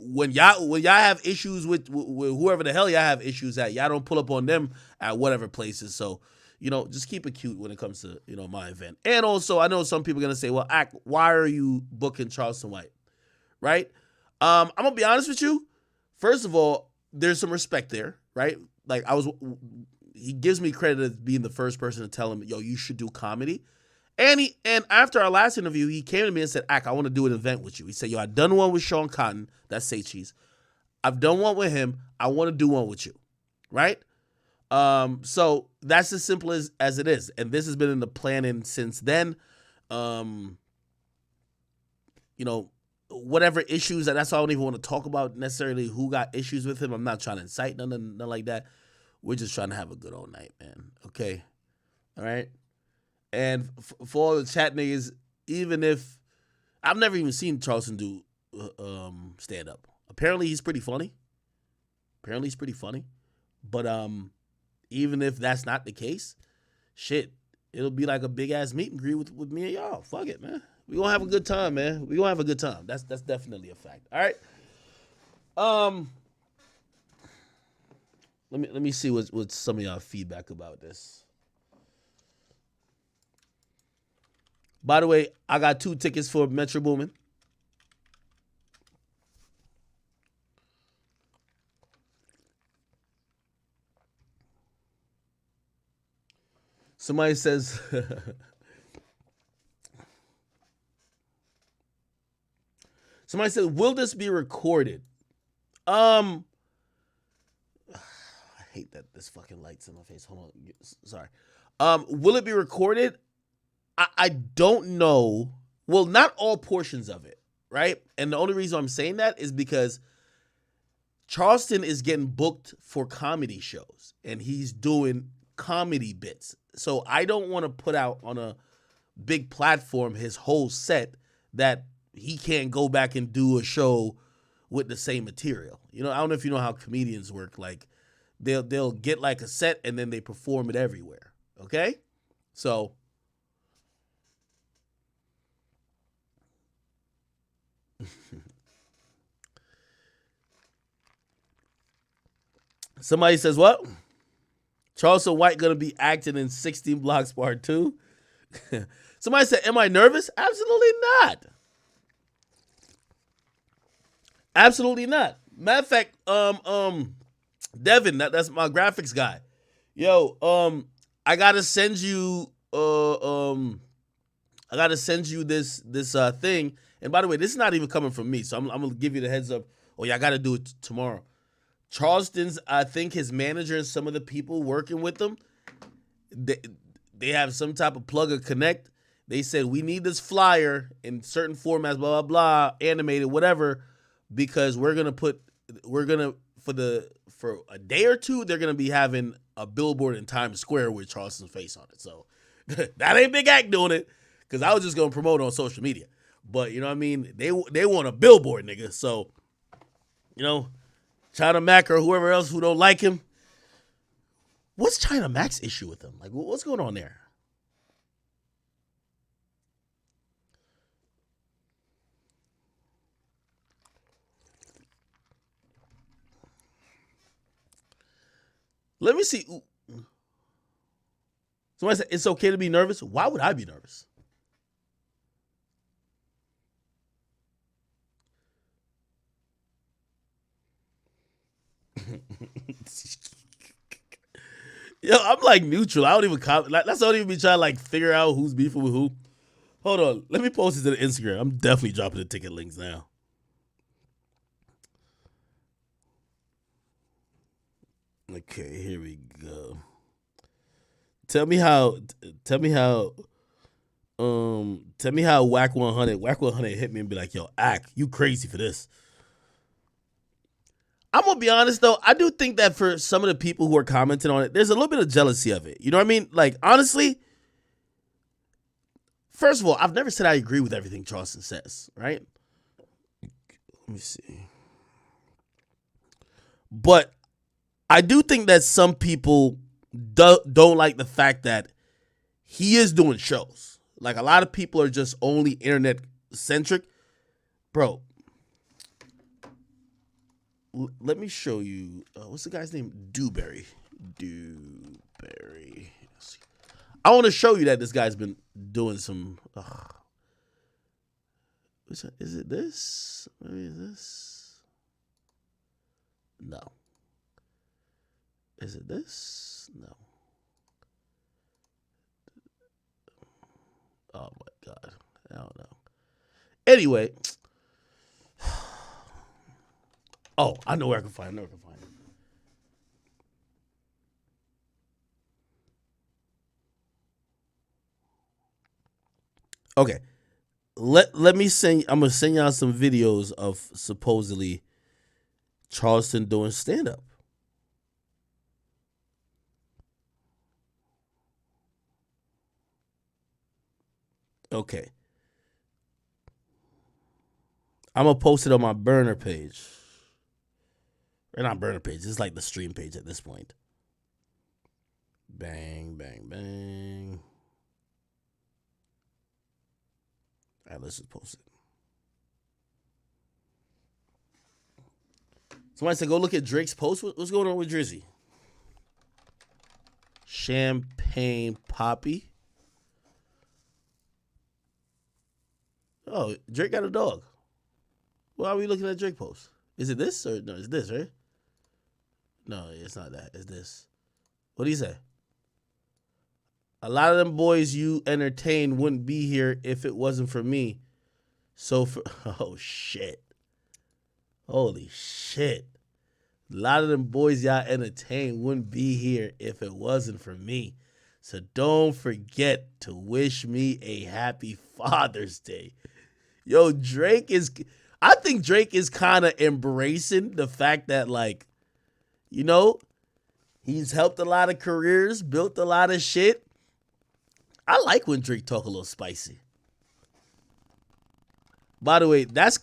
when y'all have issues with whoever the hell y'all have issues at. Y'all don't pull up on them at whatever places. So, just keep it cute when it comes to, my event. And also, I know some people are going to say, well, why are you booking Charleston White? Right? I'm going to be honest with you. First of all, there's some respect there, right? Like, he gives me credit as being the first person to tell him, yo, you should do comedy. And after our last interview, he came to me and said, I want to do an event with you. He said, yo, I've done one with Sean Cotton. That's Say Cheese. I've done one with him. I want to do one with you. Right? So that's as simple as it is. And this has been in the planning since then. Whatever issues, that's why I don't even want to talk about necessarily who got issues with him. I'm not trying to incite nothing like that. We're just trying to have a good old night, man. Okay? All right? And for all the chat niggas, even if I've never even seen Charleston do stand up. Apparently he's pretty funny. But even if that's not the case, shit, it'll be like a big ass meet and greet with me and y'all. Fuck it, man. We gonna have a good time, man. We gonna have a good time. That's definitely a fact. All right. Let me see what some of y'all feedback about this. By the way, I got 2 tickets for Metro Boomin. Somebody says, will this be recorded? I hate that this fucking light's in my face. Hold on. Sorry. Will it be recorded? I don't know. Well, not all portions of it, right? And the only reason I'm saying that is because Charleston is getting booked for comedy shows and he's doing comedy bits. So I don't want to put out on a big platform his whole set that he can't go back and do a show with the same material. You know, I don't know if you know how comedians work. Like they'll get like a set and then they perform it everywhere. Okay? So somebody says what? Charleston White gonna be acting in 16 Blocks Part 2? Somebody said, am I nervous? Absolutely not. Absolutely not. Matter of fact, Devin, that's my graphics guy. Yo, I gotta send you this thing. And by the way, this is not even coming from me, so I'm gonna give you the heads up. Oh yeah, I gotta do it tomorrow. Charleston's, I think his manager and some of the people working with them, they have some type of plug or connect. They said we need this flyer in certain formats, blah blah blah, animated, whatever, because we're gonna for a day or two, they're gonna be having a billboard in Times Square with Charleston's face on it. So that ain't Big Act doing it, because I was just gonna promote it on social media. But you know what I mean? They want a billboard, nigga. So, you know, China Mac or whoever else who don't like him. What's China Mac's issue with him? Like, what's going on there? Let me see. Somebody said it's okay to be nervous. Why would I be nervous? Yo, I'm like neutral. I don't even comment. Like, that's not even be trying to like figure out who's beefing with who. Hold on. Let me post it to the Instagram. I'm definitely dropping the ticket links now. Okay, here we go. Tell me how Whack 100 hit me and be like, yo, Ack, you crazy for this. I'm gonna be honest though, I do think that for some of the people who are commenting on it, there's a little bit of jealousy of it. You know what I mean? Like, honestly, first of all, I've never said I agree with everything Charleston says, right? Let me see. But I do think that some people don't like the fact that he is doing shows. Like, a lot of people are just only internet centric. Bro, let me show you. What's the guy's name? Dewberry. I want to show you that this guy's been doing some. Is it this? Maybe is this? No. Is it this? No. Oh my God. I don't know. Anyway. Oh, I know where I can find it. Okay. Let me send. I'm gonna send y'all some videos of supposedly Charleston doing stand up. Okay. I'm gonna post it on my burner page. Or not burner page. It's like the stream page at this point. Bang, bang, bang. All right, let's just post it. Somebody said, go look at Drake's post. What's going on with Drizzy? Champagne Poppy. Oh, Drake got a dog. Why are we looking at Drake post? Is it this or no? It's this, right? No, it's not that. It's this. What do you say? A lot of them boys you entertain wouldn't be here if it wasn't for me. So for oh shit. Holy shit. A lot of them boys y'all entertain wouldn't be here if it wasn't for me. So don't forget to wish me a happy Father's Day. Yo, I think Drake is kind of embracing the fact that, like, you know, he's helped a lot of careers, built a lot of shit. I like when Drake talk a little spicy. By the way, that's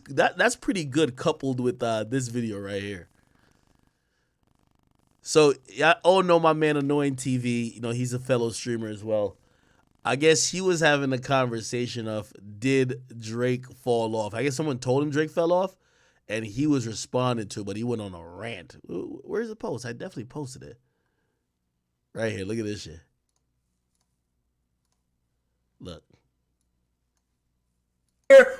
pretty good coupled with this video right here. So, I all know my man Annoying TV. You know, he's a fellow streamer as well. I guess he was having a conversation of, did Drake fall off? I guess someone told him Drake fell off, and he was responding to it, but he went on a rant. Where's the post? I definitely posted it. Right here. Look at this shit. Look.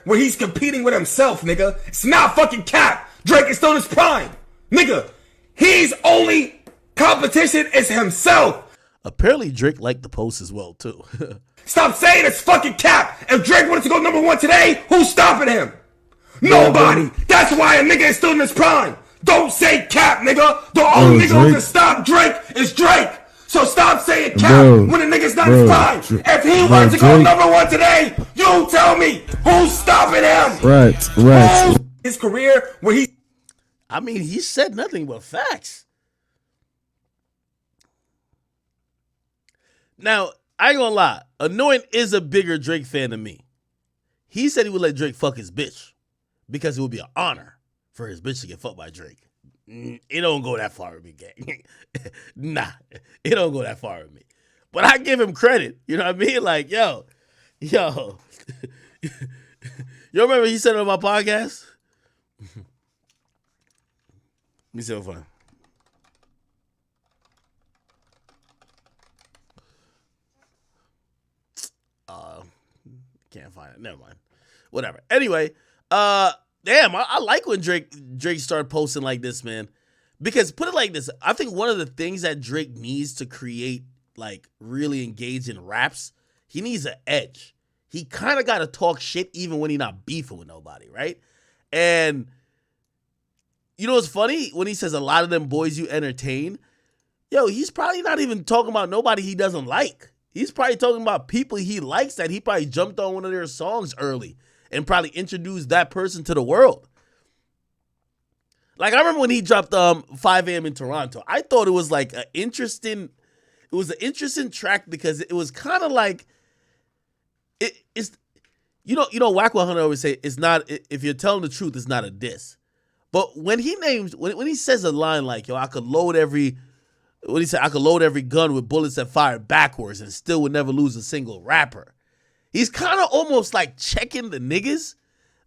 Where he's competing with himself, nigga. It's not fucking cap. Drake is still in his prime. Nigga, he's only competition is himself. Apparently Drake liked the post as well, too. Stop saying it's fucking cap. If Drake wanted to go #1 today, who's stopping him? Nobody. That's why a nigga is still in his prime. Don't say cap, nigga. The only nigga who can stop Drake is Drake. So stop saying cap when a nigga's not in his prime. If he wants to go #1 today, you tell me who's stopping him. Right. His career where he... I mean, he said nothing but facts. Now, I ain't gonna lie. Annoying is a bigger Drake fan than me. He said he would let Drake fuck his bitch because it would be an honor for his bitch to get fucked by Drake. It don't go that far with me, gang. Nah, it don't go that far with me. But I give him credit. You know what I mean? Like, yo. You remember he said it on my podcast? Let me see if I find. Can't find it. Never mind. Whatever. Anyway, damn, I like when Drake started posting like this, man. Because put it like this, I think one of the things that Drake needs to create, like, really engage in raps, he needs an edge. He kind of got to talk shit even when he not beefing with nobody, right? And you know what's funny? When he says a lot of them boys you entertain, yo, he's probably not even talking about nobody he doesn't like. He's probably talking about people he likes that he probably jumped on one of their songs early and probably introduced that person to the world. Like, I remember when he dropped 5 a.m. in Toronto. I thought it was like an interesting track because it was kind of like, it's, you know, Wack 100 always say, it's not, if you're telling the truth, it's not a diss. But when he says a line like, yo, I could load every gun with bullets that fire backwards and still would never lose a single rapper. He's kind of almost like checking the niggas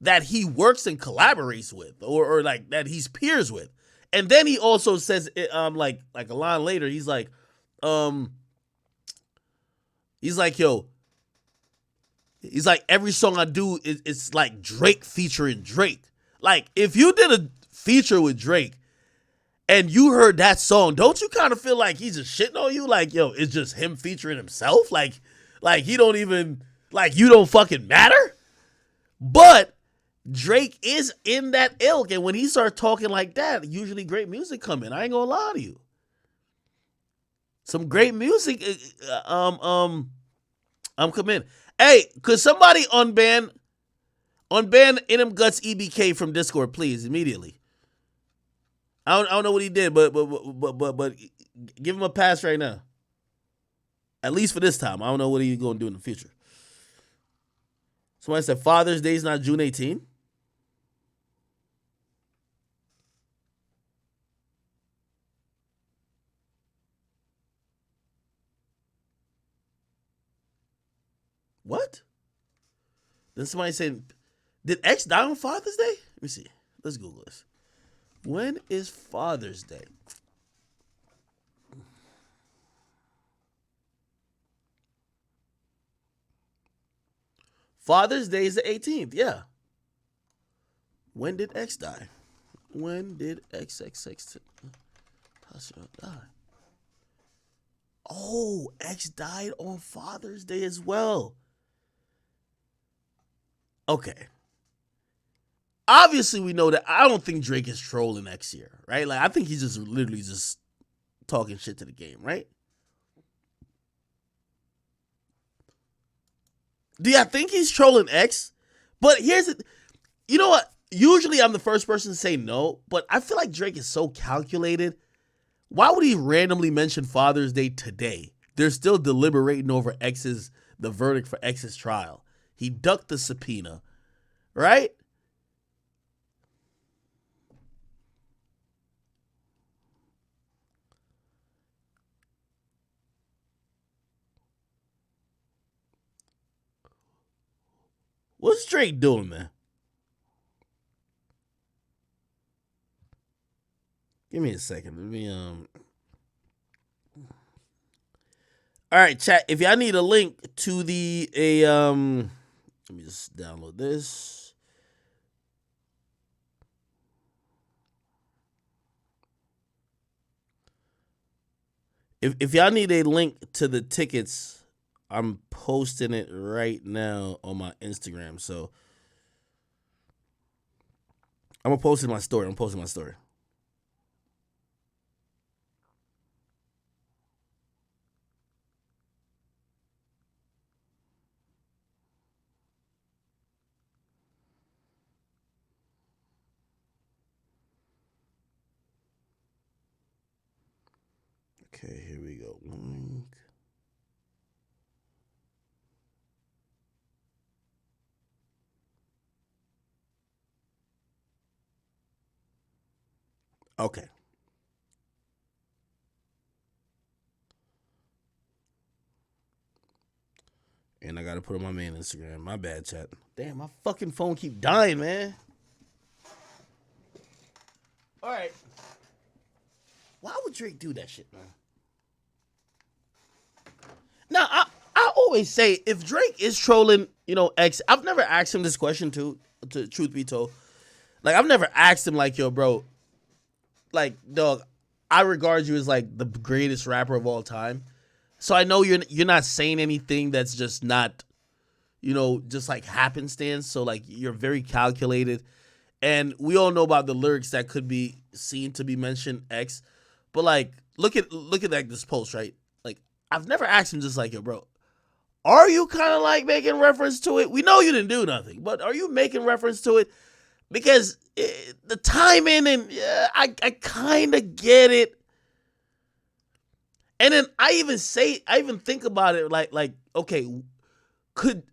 that he works and collaborates with or like that he's peers with. And then he also says, like a line later, he's like, every song I do it's like Drake featuring Drake. Like, if you did a feature with Drake, and you heard that song, don't you kind of feel like he's just shitting on you? Like, yo, it's just him featuring himself? Like he don't even, like, you don't fucking matter? But Drake is in that ilk, and when he starts talking like that, usually great music come in. I ain't gonna lie to you. Some great music come in. Hey, could somebody unban In Him Guts EBK from Discord, please, immediately? I don't know what he did, but give him a pass right now. At least for this time. I don't know what he's going to do in the future. Somebody said Father's Day is not June 18. What? Then somebody said, did X die on Father's Day? Let me see. Let's Google this. When is Father's Day? Father's Day is the 18th, yeah. When did X die? When did XXX die? Oh, X died on Father's Day as well. Okay. obviously we know that I don't think Drake is trolling next year, right? Like I think he's just literally just talking shit to the game, right? Do y'all think he's trolling X? But here's it. You know what? Usually I'm the first person to say no, but I feel like Drake is so calculated. Why would he randomly mention Father's Day today? They're still deliberating over the verdict for X's trial. He ducked the subpoena, right? What's Drake doing, man? Give me a second. Let me All right, chat. If y'all need a link to let me just download this. If y'all need a link to the tickets, I'm posting it right now on my Instagram. So I'm gonna post it in my story. Okay, here we go. Link. Okay. And I gotta put on my main Instagram. My bad, chat. Damn, my fucking phone keep dying, man. All right. Why would Drake do that shit, man? Now, I always say if Drake is trolling, X. I've never asked him this question too. To truth be told, like I've never asked him like, yo, bro, like, dog, I regard you as like the greatest rapper of all time. So I know you're not saying anything that's just not, just like happenstance. So like you're very calculated, and we all know about the lyrics that could be seen to be mentioned X. But like, look at like this post, right? Like I've never asked him just like, yo, bro, are you kind of like making reference to it? We know you didn't do nothing, but are you making reference to it? Because the timing and I kind of get it. And then I even think about it like okay, could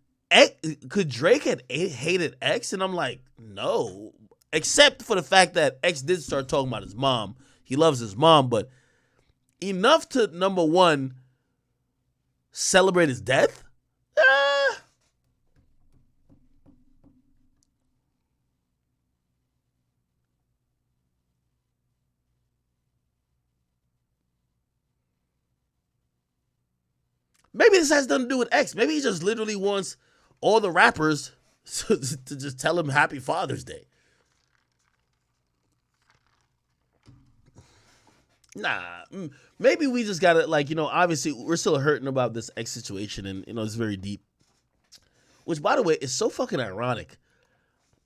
Drake have hated X? And I'm like, no, except for the fact that X did start talking about his mom. He loves his mom, but enough to number one celebrate his death. Maybe this has nothing to do with X. Maybe he just literally wants all the rappers to just tell him Happy Father's Day. Nah, maybe we just gotta obviously we're still hurting about this X situation, and it's very deep. Which, by the way, is so fucking ironic.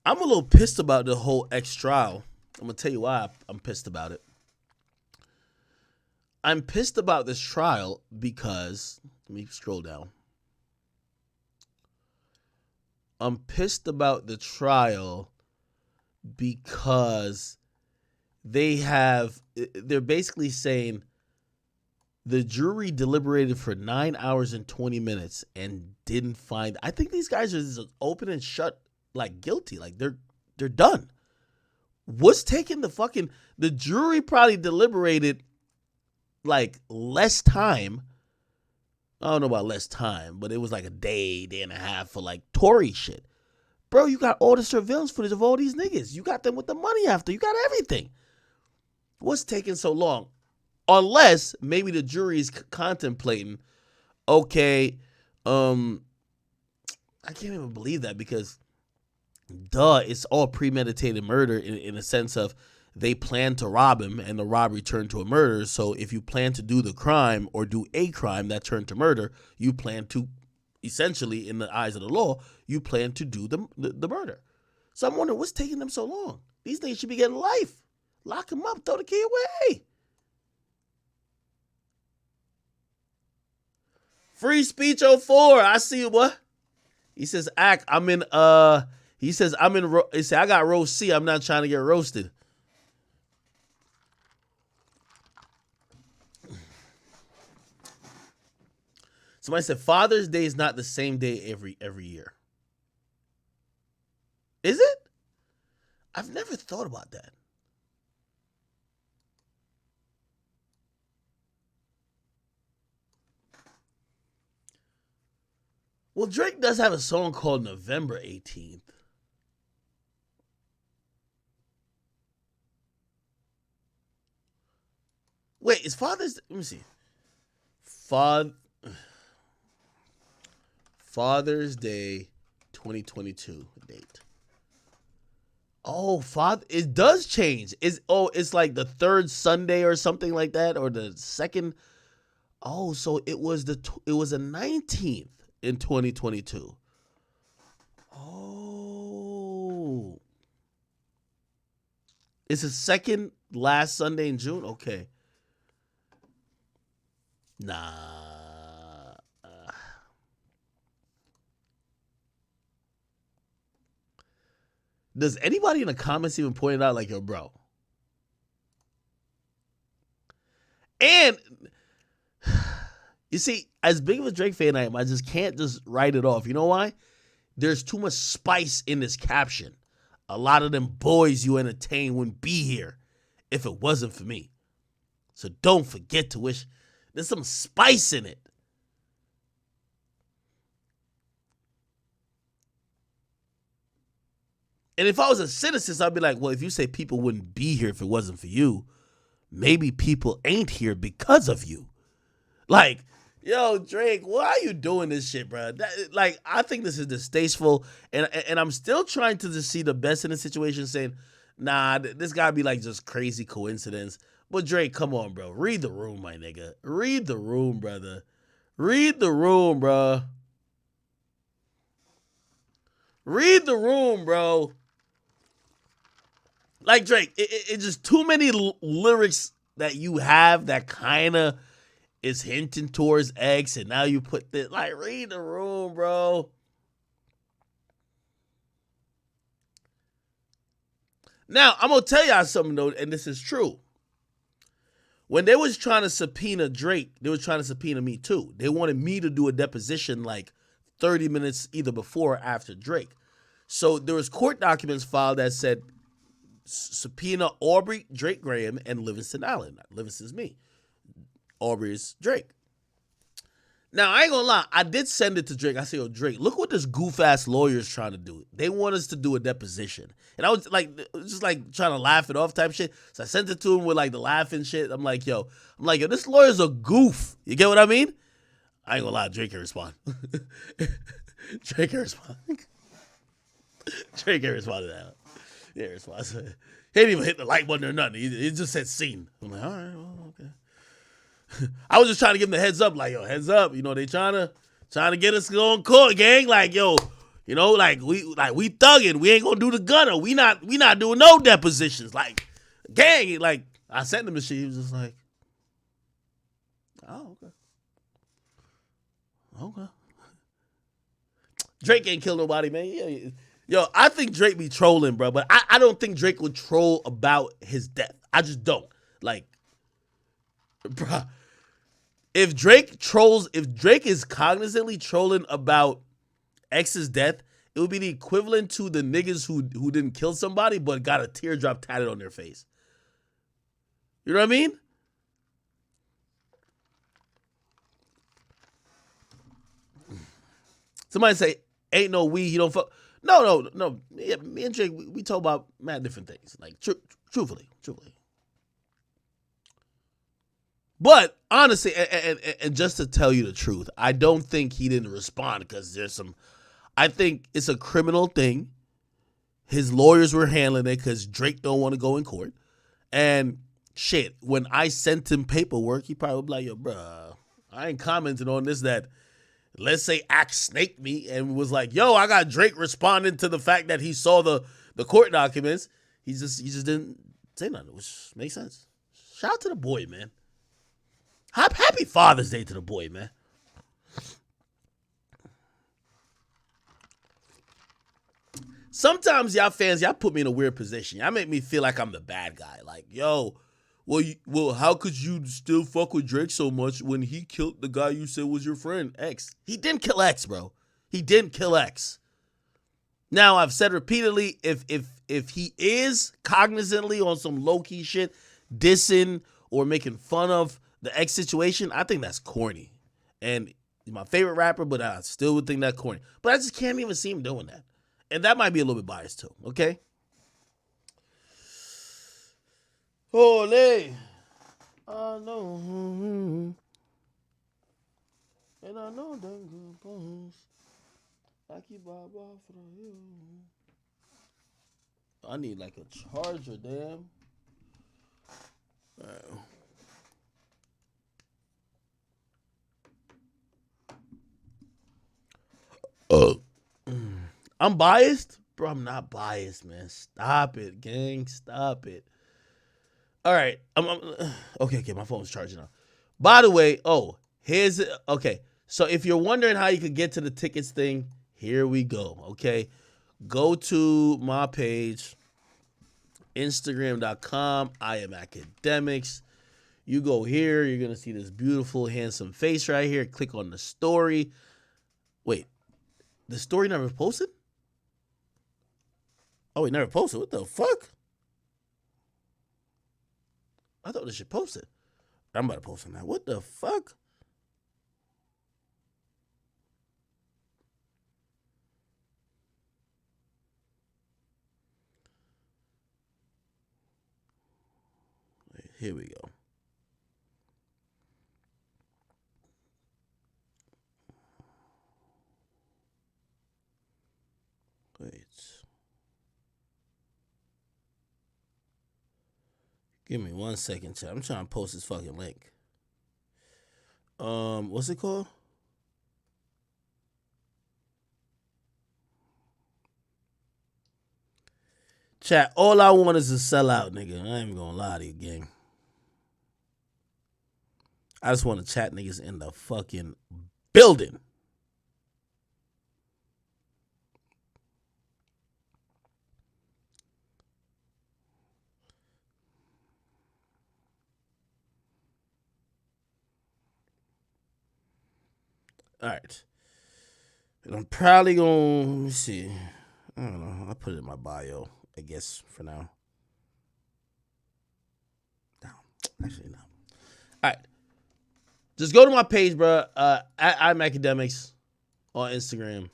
I'm a little pissed about the whole X trial. I'm gonna tell you why I'm pissed about it. I'm pissed about this trial because let me scroll down. I'm pissed about the trial because they're basically saying the jury deliberated for 9 hours and 20 minutes and didn't find. I think these guys are just open and shut, like guilty, like they're done. What's taking the jury probably deliberated like less time. I don't know about less time, but it was like a day and a half for like Tory shit. Bro, you got all the surveillance footage of all these niggas. You got them with the money after. You got everything. What's taking so long? Unless maybe the jury is contemplating, okay, I can't even believe that because, it's all premeditated murder in a sense of they plan to rob him and the robbery turned to a murder. So if you plan to do the crime or do a crime that turned to murder, you plan to, essentially, in the eyes of the law, you plan to do the murder. So I'm wondering what's taking them so long. These niggas should be getting life. Lock him up, throw the key away. Free speech 04. I see you, boy. He says, Ack, I'm in, he said, I got row C. I'm not trying to get roasted. Somebody said Father's Day is not the same day every year. Is it? I've never thought about that. Well, Drake does have a song called November 18th. Wait, is Father's... Let me see. Father's Day 2022 date. Oh, it does change. It's like the third Sunday or something like that, or the second. Oh, so it was the 19th in 2022. Oh, it's the second last Sunday in June. Okay. Nah. Does anybody in the comments even point it out like, yo, bro? And you see, as big of a Drake fan I am, I just can't just write it off. You know why? There's too much spice in this caption. A lot of them boys you entertain wouldn't be here if it wasn't for me. So don't forget to wish. There's some spice in it. And if I was a citizen, I'd be like, well, if you say people wouldn't be here if it wasn't for you, maybe people ain't here because of you. Like, yo, Drake, why are you doing this shit, bro? I think this is distasteful, and I'm still trying to just see the best in the situation, saying, nah, this gotta be like just crazy coincidence. But Drake, come on, bro. Read the room, my nigga. Read the room, brother. Read the room, bro. Read the room, bro. Like, Drake, it's just too many lyrics that you have that kind of is hinting towards X, and now you put this, like, read the room, bro. Now, I'm going to tell y'all something, though, and this is true. When they was trying to subpoena Drake, they was trying to subpoena me, too. They wanted me to do a deposition, like, 30 minutes either before or after Drake. So there was court documents filed that said, subpoena Aubrey, Drake Graham, and Livingston Allen. Livingston's me. Aubrey is Drake. Now, I ain't gonna lie. I did send it to Drake. I said, yo, Drake, look what this goof-ass lawyer is trying to do. They want us to do a deposition. And I was like, just like trying to laugh it off type shit. So I sent it to him with like the laughing shit. I'm like, yo, this lawyer's a goof. You get what I mean? I ain't gonna lie. Drake can respond. Drake can respond. Drake can respond to that. Yeah, response. He didn't even hit the like button or nothing. He just said scene. I'm like, all right, well, okay. I was just trying to give him the heads up, like, yo, heads up. You know, they trying to get us going court, gang. Like, yo, you know, like we thugging. We ain't gonna do the gunner. We not doing no depositions. Like, gang, like I sent him the shit. He was just like, oh, okay. Okay. Drake ain't kill nobody, man. Yeah. Yo, I think Drake be trolling, bro, but I don't think Drake would troll about his death. I just don't. Like, bro, if Drake is cognizantly trolling about X's death, it would be the equivalent to the niggas who didn't kill somebody but got a teardrop tatted on their face. You know what I mean? Somebody say, ain't no we, he don't fuck. No. Yeah, me and Drake, we talk about mad different things. Like, truthfully. But honestly, and just to tell you the truth, I don't think he didn't respond because I think it's a criminal thing. His lawyers were handling it because Drake don't want to go in court. And shit, when I sent him paperwork, he probably be like, yo, bruh, I ain't commenting on this that, let's say Axe snaked me and was like, yo, I got Drake responding to the fact that he saw the the court documents. He just didn't say nothing, which makes sense. Shout out to the boy, man. Happy Father's Day to the boy, man. Sometimes y'all fans, y'all put me in a weird position. Y'all make me feel like I'm the bad guy. Like, yo, well, how could you still fuck with Drake so much when he killed the guy you said was your friend, X? He didn't kill X, bro. He didn't kill X. Now, I've said repeatedly, if he is cognizantly on some low-key shit, dissing or making fun of the X situation, I think that's corny. And he's my favorite rapper, but I still would think that's corny. But I just can't even see him doing that. And that might be a little bit biased too, okay? Holy. I know. And I know them good bones. I keep Baba for the hill. I need like a charger, damn. I'm biased? Bro, I'm not biased, man. Stop it, gang. Stop it. All right. Okay, my phone's charging now. By the way, okay. So if you're wondering how you could get to the tickets thing, here we go, okay? Go to my page, Instagram.com. I am Akademiks. You go here, you're going to see this beautiful, handsome face right here. Click on the story. Wait, the story never posted? Oh, it never posted. What the fuck? I thought this shit posted. I'm about to post on that. What the fuck? Wait, here we go. Wait. Give me 1 second, chat. I'm trying to post this fucking link. What's it called? Chat, all I want is to sell out, nigga. I ain't even gonna lie to you, gang. I just want to chat niggas in the fucking building. All right. And I'm probably going to, let me see. I don't know. I'll put it in my bio, I guess, for now. No. Actually, no. All right. Just go to my page, bro. I'm Akademiks on Instagram.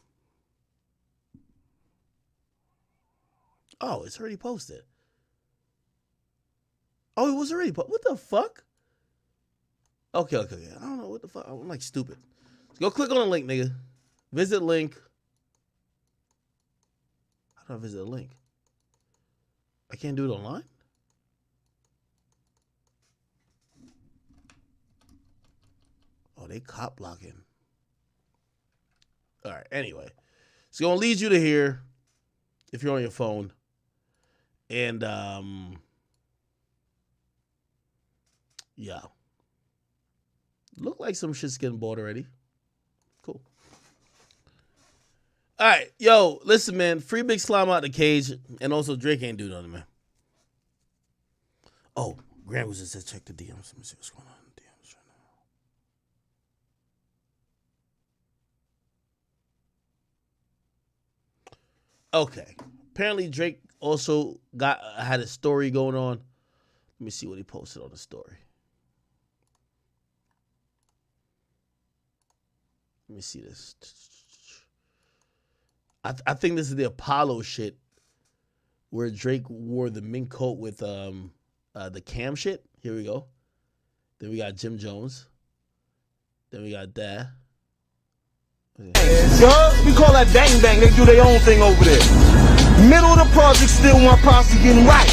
Oh, it's already posted. Oh, it was already posted. What the fuck? Okay. I don't know what the fuck. I'm like stupid. Go click on the link, nigga. Visit link. How do I visit a link? I can't do it online? Oh, they cop blocking. All right, anyway. It's going to lead you to here if you're on your phone. And, yeah. Look like some shit's getting bought already. Cool. All right, yo, listen, man. Free Big Slime out the cage, and also Drake ain't do nothing, man. Oh, Grant was just said check the DMs. Let me see what's going on in the DMs right now. Okay, apparently Drake also had a story going on. Let me see what he posted on the story. Let me see this. I think this is the Apollo shit where Drake wore the mink coat with the cam shit. Here we go. Then we got Jim Jones. Then we got that. We call that bang bang. They do their own thing over there. Middle of the project, still my posse getting right.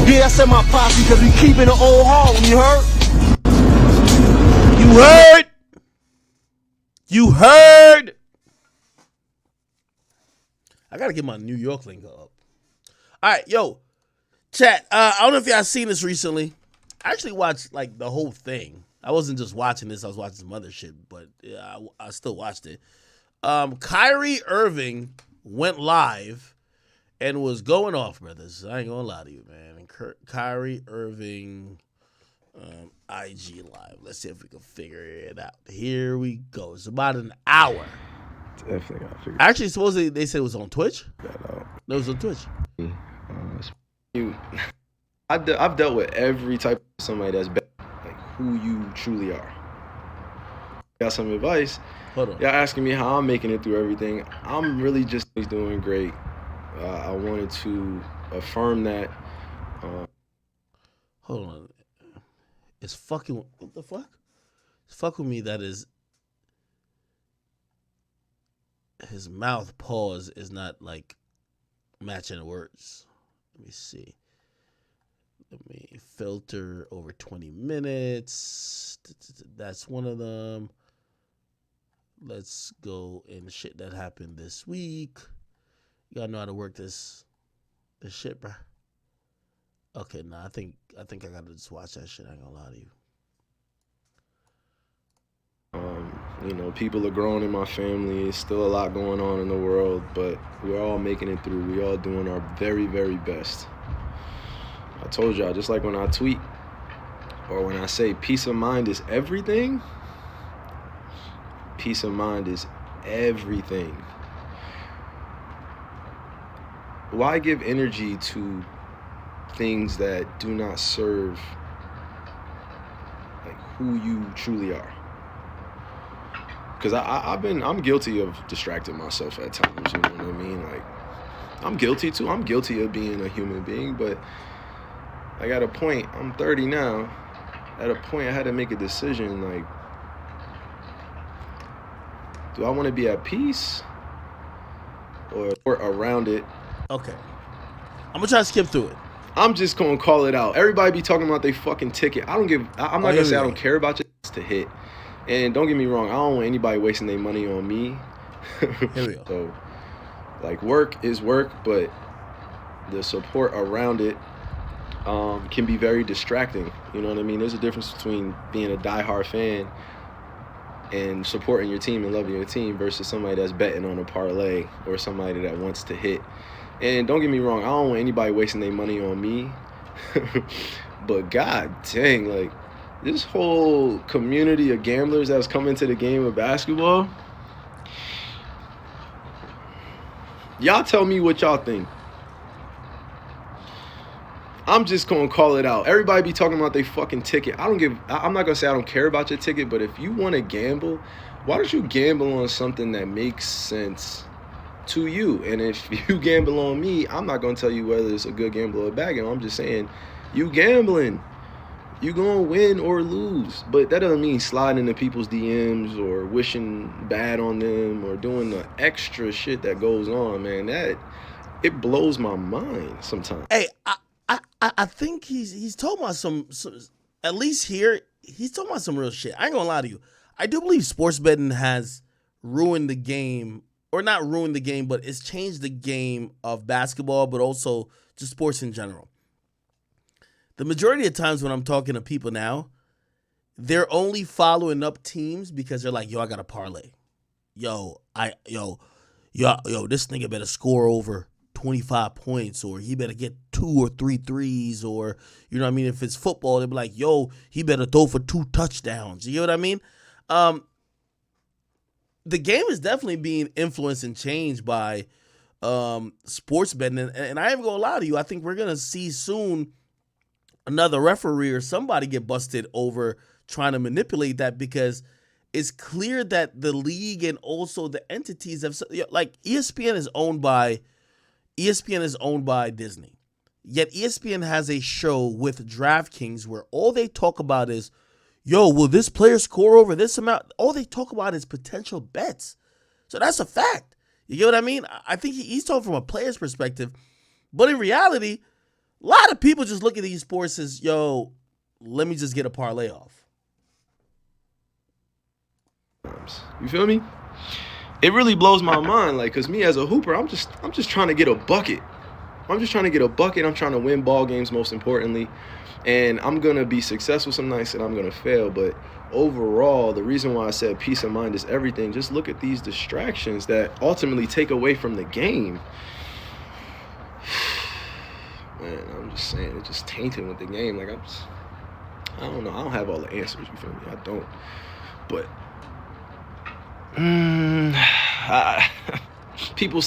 Yeah, I said my posse because we keeping the old Harlem. You heard? You heard? You heard? I gotta get my New York link up. All right, yo, chat. I don't know if y'all seen this recently. I actually watched like the whole thing. I wasn't just watching this; I was watching some other shit. But yeah, I still watched it. Kyrie Irving went live and was going off, brothers. I ain't gonna lie to you, man. And Kyrie Irving, IG live. Let's see if we can figure it out. Here we go. It's about an hour. Definitely gotta figure Actually, supposedly they said it was on Twitch. that out. No, it was on Twitch. I've dealt with every type of somebody that's better, like who you truly are. Got some advice. Hold on. Y'all asking me how I'm making it through everything. I'm really just doing great. I wanted to affirm that. Hold on. It's fucking. What the fuck? It's fucking with me that his mouth pause is not like matching the words. Let me see. Let me filter over 20 minutes. That's one of them. Let's go in shit that happened this week. Y'all know how to work this shit, bro. Okay, nah, I think I gotta just watch that shit. I ain't gonna lie to you. People are growing in my family. It's still a lot going on in the world, but we're all making it through. We're all doing our very, very best. I told y'all, just like when I tweet or when I say peace of mind is everything, peace of mind is everything. Why give energy to things that do not serve like who you truly are? Because I'm guilty of distracting myself at times, you know what I mean? Like, I'm guilty too. I'm guilty of being a human being, but I got a point. I'm 30 now. At a point, I had to make a decision, like, do I want to be at peace or around it? Okay. I'm gonna try to skip through it. I'm just gonna call it out. Everybody be talking about their fucking ticket. I'm not gonna say I don't care about your to hit. And don't get me wrong, I don't want anybody wasting their money on me. Here we go. So, like, work is work, but the support around it can be very distracting. You know what I mean? There's a difference between being a diehard fan and supporting your team and loving your team versus somebody that's betting on a parlay or somebody that wants to hit. And don't get me wrong, I don't want anybody wasting their money on me. But god dang, like, this whole community of gamblers that's come into the game of basketball, y'all tell me what y'all think. I'm just gonna call it out. Everybody be talking about their fucking ticket. I'm not gonna say I don't care about your ticket, but if you wanna gamble, why don't you gamble on something that makes sense to you? And if you gamble on me, I'm not gonna tell you whether it's a good gamble or a bad gamble. I'm just saying, you gambling. You gonna win or lose, but that doesn't mean sliding into people's DMs or wishing bad on them or doing the extra shit that goes on, man. That it blows my mind sometimes. Hey, I think he's talking about some at least here he's talking about some real shit. I ain't gonna lie to you. I do believe sports betting has ruined the game, or not ruined the game, but it's changed the game of basketball, but also just sports in general. The majority of times when I'm talking to people now, they're only following up teams because they're like, yo, I got a parlay. Yo, this nigga better score over 25 points, or he better get 2 or 3 threes, or, you know what I mean? If it's football, they'll be like, yo, he better throw for 2 touchdowns. You know what I mean? The game is definitely being influenced and changed by sports betting. And I ain't gonna lie to you, I think we're going to see soon another referee or somebody get busted over trying to manipulate that, because it's clear that the league and also the entities have, like, ESPN is owned by Disney. Yet ESPN has a show with DraftKings where all they talk about is, yo, will this player score over this amount? All they talk about is potential bets. So that's a fact. You get what I mean? I think he's talking from a player's perspective. But in reality, a lot of people just look at these sports as, yo, let me just get a parlay off. You feel me? It really blows my mind, like, cause me as a hooper, I'm just trying to get a bucket. I'm just trying to get a bucket. I'm trying to win ball games, most importantly. And I'm going to be successful some nights and I'm going to fail. But overall, the reason why I said peace of mind is everything. Just look at these distractions that ultimately take away from the game. Man, I'm just saying, it's just tainted with the game. Like, I don't know. I don't have all the answers, you feel me? I don't. But people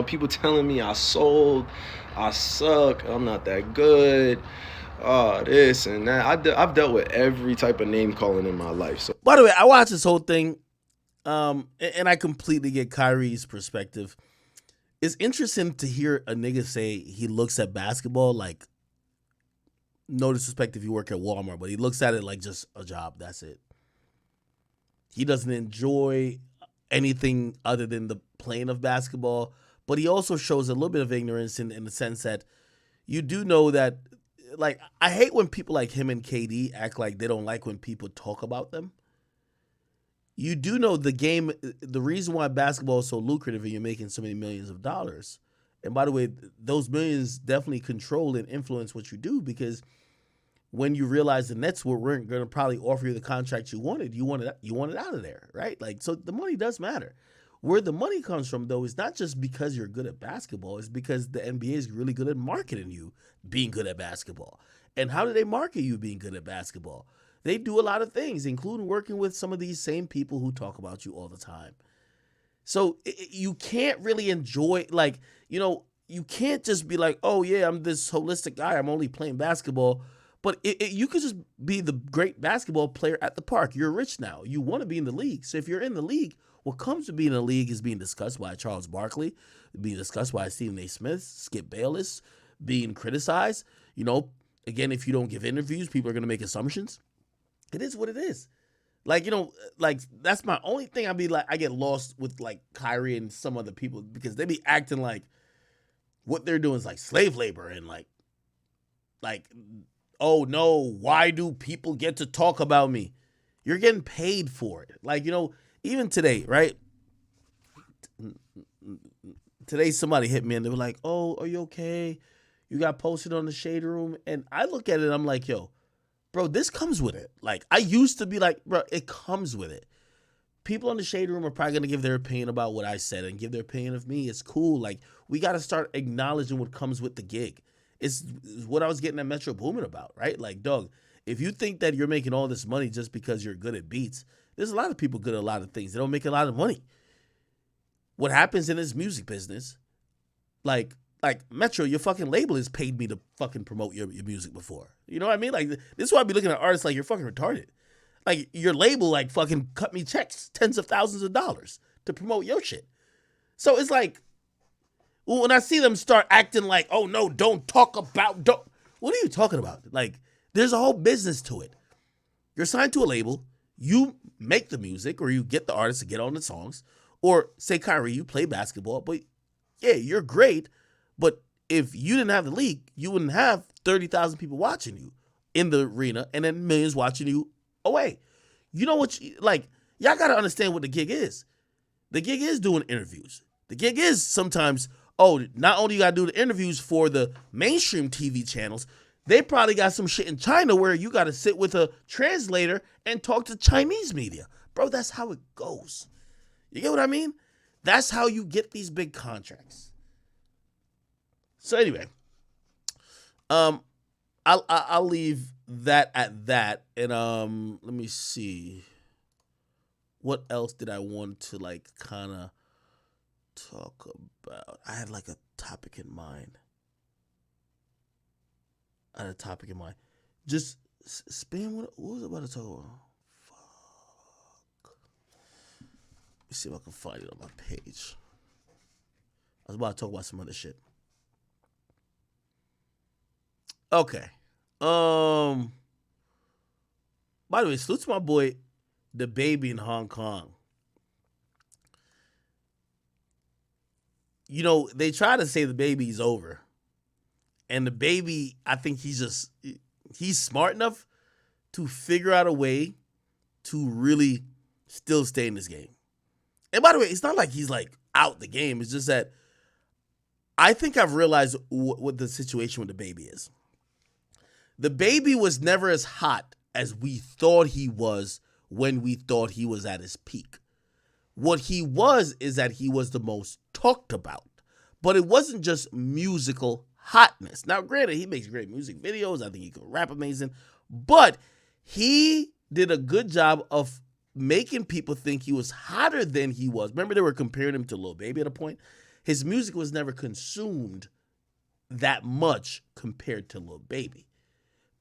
people telling me I sold, I suck, I'm not that good, this and that. I've dealt with every type of name calling in my life. So, by the way, I watched this whole thing, and I completely get Kyrie's perspective. It's interesting to hear a nigga say he looks at basketball like, no disrespect if you work at Walmart, but he looks at it like just a job. That's it. He doesn't enjoy anything other than the playing of basketball, but he also shows a little bit of ignorance in the sense that you do know that, like, I hate when people like him and KD act like they don't like when people talk about them. You do know the game, the reason why basketball is so lucrative and you're making so many millions of dollars. And by the way, those millions definitely control and influence what you do, because when you realize the Nets weren't going to probably offer you the contract you wanted out of there, right? Like, so the money does matter. Where the money comes from, though, is not just because you're good at basketball. It's because the NBA is really good at marketing you being good at basketball. And how do they market you being good at basketball? They do a lot of things, including working with some of these same people who talk about you all the time. So you can't really enjoy, like, you can't just be like, oh, yeah, I'm this holistic guy. I'm only playing basketball. But you could just be the great basketball player at the park. You're rich now. You want to be in the league. So if you're in the league, what comes to being in the league is being discussed by Charles Barkley, being discussed by Stephen A. Smith, Skip Bayless, being criticized. Again, if you don't give interviews, people are going to make assumptions. It is what it is. Like, that's my only thing. I'd be like, I get lost with like Kyrie and some other people because they be acting like what they're doing is like slave labor and like, oh no, why do people get to talk about me? You're getting paid for it. Like, even today, right? Today somebody hit me and they were like, oh, are you okay? You got posted on the Shade Room. And I look at it and I'm like, yo, bro, this comes with it. Like, I used to be like, bro, it comes with it. People on the Shade Room are probably going to give their opinion about what I said and give their opinion of me. It's cool. Like, we got to start acknowledging what comes with the gig. It's what I was getting at Metro Boomin about, right? Like, dog, if you think that you're making all this money just because you're good at beats, there's a lot of people good at a lot of things. They don't make a lot of money. What happens in this music business, like Metro, your fucking label has paid me to fucking promote your music before. You know what I mean? Like, this is why I be looking at artists like you're fucking retarded. Like, your label, like, fucking cut me checks, tens of thousands of dollars to promote your shit. So it's like, when I see them start acting like, oh no, don't talk about, what are you talking about? Like, there's a whole business to it. You're signed to a label, you make the music, or you get the artist to get on the songs, or say, Kyrie, you play basketball, but yeah, you're great, but if you didn't have the league, you wouldn't have 30,000 people watching you in the arena and then millions watching you away. You know what, y'all got to understand what the gig is. The gig is doing interviews. The gig is sometimes, not only you got to do the interviews for the mainstream TV channels, they probably got some shit in China where you got to sit with a translator and talk to Chinese media. Bro, that's how it goes. You get what I mean? That's how you get these big contracts. So anyway, I'll leave that at that. And let me see. What else did I want to kind of talk about? I had a topic in mind. Just spin. What was I about to talk about? Fuck. Let me see if I can find it on my page. I was about to talk about some other shit. Okay. By the way, salute to my boy, the baby in Hong Kong. They try to say the baby's over. And the baby, I think he's smart enough to figure out a way to really still stay in this game. And by the way, it's not like he's out the game. It's just that I think I've realized what the situation with the baby is. The baby was never as hot as we thought he was when we thought he was at his peak. What he was is that he was the most talked about. But it wasn't just musical hotness. Now, granted, he makes great music videos. I think he can rap amazing. But he did a good job of making people think he was hotter than he was. Remember, they were comparing him to Lil Baby at a point? His music was never consumed that much compared to Lil Baby.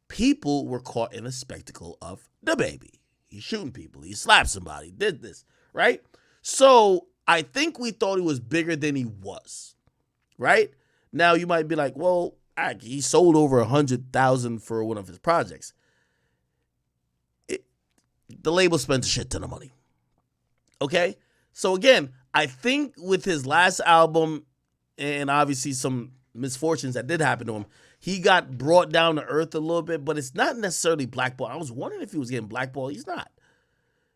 People were caught in a spectacle of the baby. He's shooting people. He slapped somebody. Did this, right? So I think we thought he was bigger than he was, right? Now you might be like, well, he sold over 100,000 for one of his projects. The label spent a shit ton of money. Okay? So again, I think with his last album and obviously some misfortunes that did happen to him, he got brought down to earth a little bit, but it's not necessarily blackballed. I was wondering if he was getting blackballed. He's not.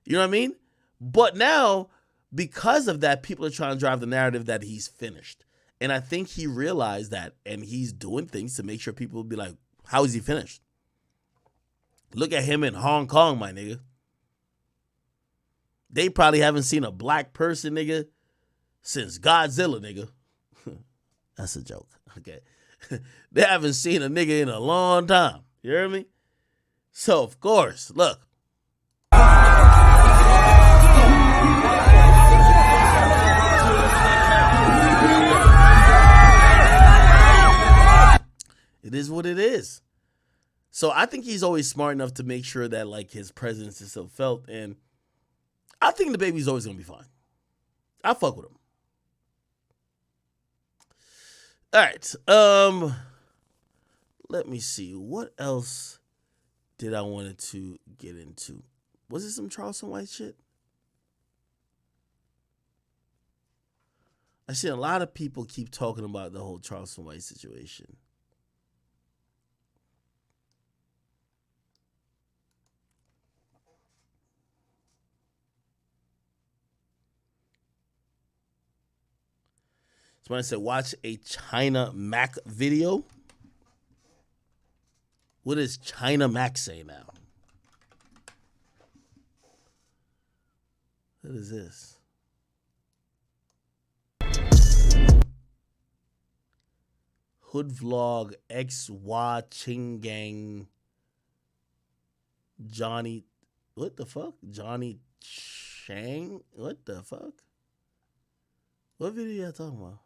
You know what I mean? But now, because of that, people are trying to drive the narrative that he's finished. And I think he realized that, and he's doing things to make sure people will be like, how is he finished? Look at him in Hong Kong, my nigga. They probably haven't seen a black person, nigga, since Godzilla, nigga. That's a joke, okay? They haven't seen a nigga in a long time. You hear me? So, of course, look. It is what it is. So I think he's always smart enough to make sure that like his presence is still felt, and I think the baby's always gonna be fine. I fuck with him. All right. Let me see. What else did I wanted to get into? Was it some Charleston White shit? I see a lot of people keep talking about the whole Charleston White situation. Somebody said, watch a China Mac video. What does China Mac say now? What is this? Hood Vlog XY Chingang Johnny. What the fuck? Johnny Chang? What the fuck? What video y'all talking about?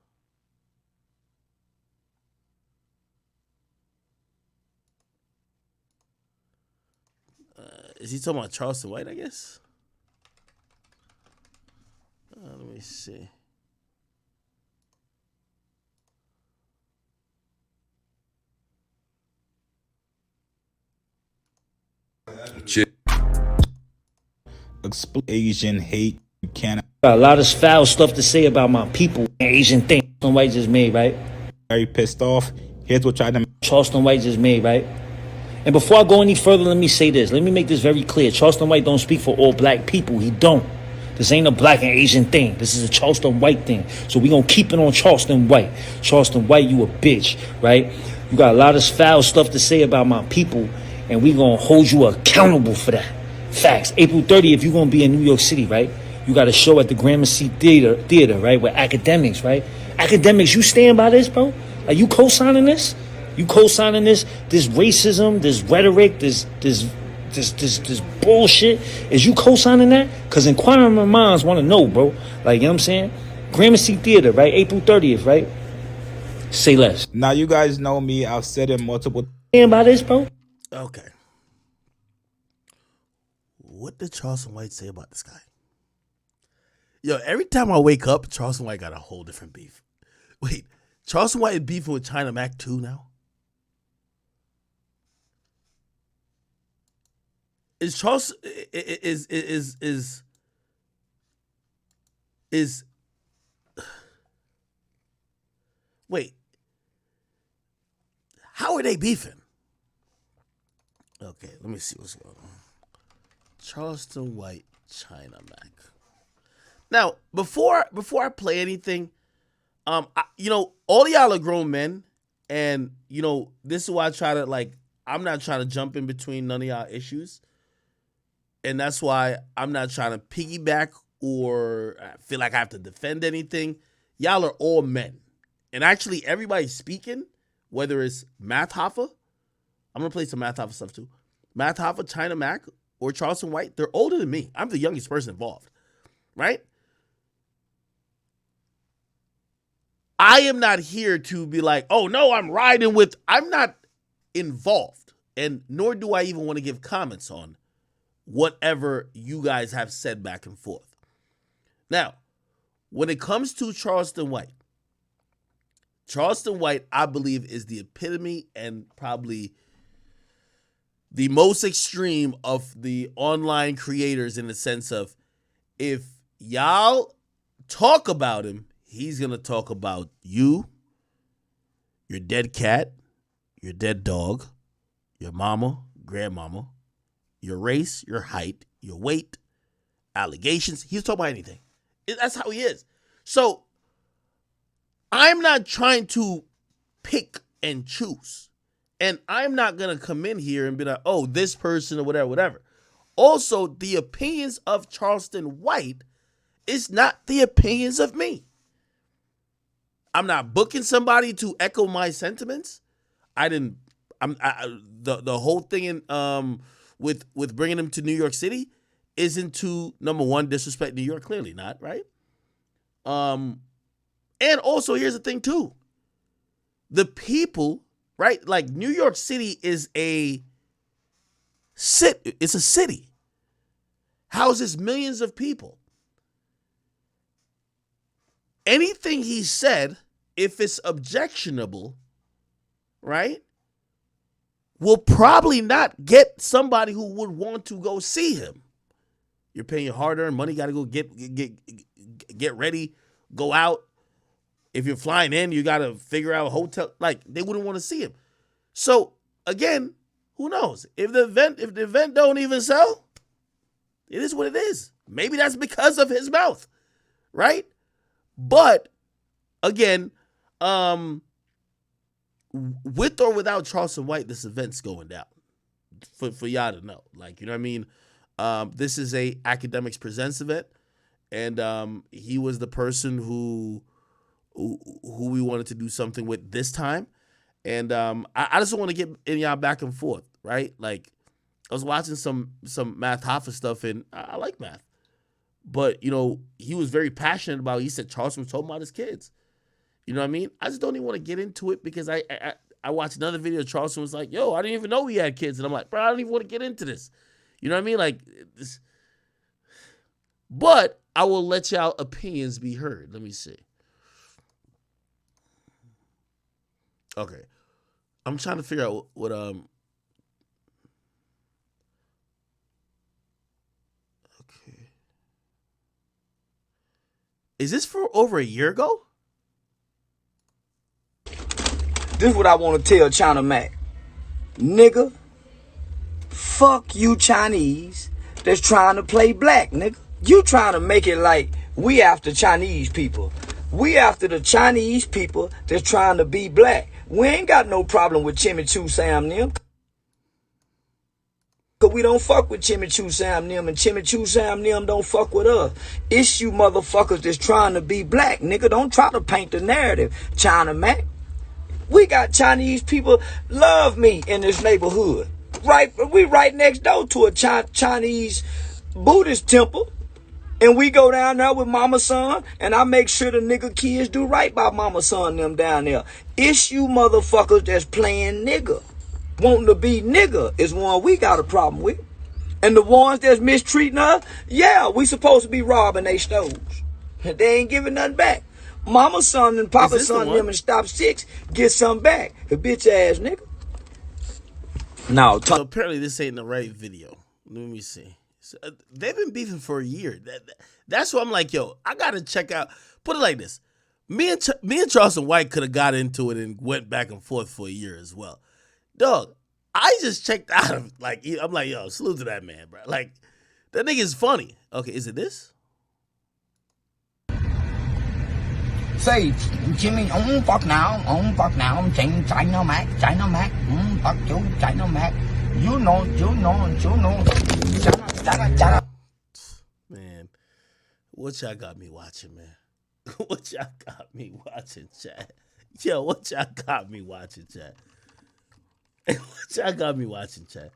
Is he talking about Charleston White, I guess? Let me see. Asian hate. You can't. Got a lot of foul stuff to say about my people. Asian thing. Charleston White just made, right? Very pissed off. Here's what tried to. Charleston White just made, right? And before I go any further, let me say this. Let me make this very clear. Charleston White don't speak for all black people. He don't. This ain't a black and Asian thing. This is a Charleston White thing. So we gonna keep it on Charleston White. Charleston White, you a bitch, right? You got a lot of foul stuff to say about my people, and we gonna hold you accountable for that. Facts. April 30th, you gonna be in New York City, right? You got a show at the Gramercy Theater, right? With Akademiks, right? Akademiks, you stand by this, bro? Are you co-signing this? You co-signing this racism, this rhetoric, this bullshit? Is you co-signing that? Because inquiring minds want to know, bro. Like, you know what I'm saying? Gramercy Theater, right? April 30th, right? Say less. Now you guys know me. I've said it multiple. Stand by this, bro? Okay. What did Charleston White say about this guy? Yo, every time I wake up, Charleston White got a whole different beef. Wait, Charleston White is beefing with China Mac too now? Is Charleston is wait, how are they beefing? Okay, let me see what's going on. Charleston White, China Mac. Now, before I play anything, All y'all are grown men, and this is why I try to I'm not trying to jump in between none of y'all issues, and that's why I'm not trying to piggyback or feel like I have to defend anything. Y'all are all men, and actually everybody speaking, whether it's Math Hoffa, I'm gonna play some Math Hoffa stuff too. Math Hoffa, China Mac, or Charleston White, they're older than me. I'm the youngest person involved, right? I am not here to be like, oh no, I'm not involved, and nor do I even want to give comments on whatever you guys have said back and forth. Now, when it comes to Charleston White, I believe, is the epitome and probably the most extreme of the online creators, in the sense of, if y'all talk about him, he's going to talk about you, your dead cat, your dead dog, your mama, grandmama, your race, your height, your weight, allegations. He's talking about anything. That's how he is. So I'm not trying to pick and choose. And I'm not going to come in here and be like, oh, this person or whatever. Also, the opinions of Charleston White is not the opinions of me. I'm not booking somebody to echo my sentiments. The whole thing with bringing him to New York City isn't to, number one, disrespect New York. Clearly not, right? And also, here's the thing too. The people, right? Like, New York City is it's a city. Houses millions of people. Anything he said, if it's objectionable, right, will probably not get somebody who would want to go see him. You're paying your hard-earned money, got to go get ready, go out. If you're flying in, you got to figure out a hotel. Like, they wouldn't want to see him. So, again, who knows? If the event don't even sell, it is what it is. Maybe that's because of his mouth, right? But, again, with or without Charleston White, this event's going down. For y'all to know. Like, you know what I mean? This is a Akademiks Presents event, and he was the person who we wanted to do something with this time. And I just want to get in y'all back and forth, right? Like, I was watching some Math Hoffa stuff, and I like Math. But, he was very passionate about it. He said Charleston was talking about his kids. You know what I mean? I just don't even want to get into it, because I watched another video. Charleston was like, yo, I didn't even know he had kids. And I'm like, bro, I don't even want to get into this. You know what I mean? Like, this. But I will let y'all opinions be heard. Let me see. Okay. I'm trying to figure out what okay. Is this for over a year ago? This is what I want to tell China Mac. Nigga, fuck you Chinese that's trying to play black, nigga. You trying to make it like we after Chinese people. We after the Chinese people that's trying to be black. We ain't got no problem with Chimichu Sam them. Cause we don't fuck with Chimichu Sam them, and Chimichu Sam them don't fuck with us. It's you motherfuckers that's trying to be black, nigga. Don't try to paint the narrative, China Mac. We got Chinese people love me in this neighborhood. Right, we right next door to a Chinese Buddhist temple. And we go down there with mama son, and I make sure the nigga kids do right by mama son them down there. It's you motherfuckers that's playing nigga. Wanting to be nigga is one we got a problem with. And the ones that's mistreating us, yeah, we supposed to be robbing they stoves. They ain't giving nothing back. Mama son and papa son them and stop 6 get something back. The bitch ass nigga. No, so apparently this ain't the right video. Let me see. So, they've been beefing for a year. That's why I'm like, yo, I gotta check out. Put it like this: me and Charleston White could have got into it and went back and forth for a year as well. Dog, I just checked out of I'm like, yo, salute to that man, bro. Like, that nigga is funny. Okay, is it this? Say, Jimmy, fuck now, China Mac, fuck you, China Mac. You know. China. Man, what y'all got me watching, man? What y'all got me watching, chat? Yo, what y'all got me watching, chat? What y'all got me watching, chat?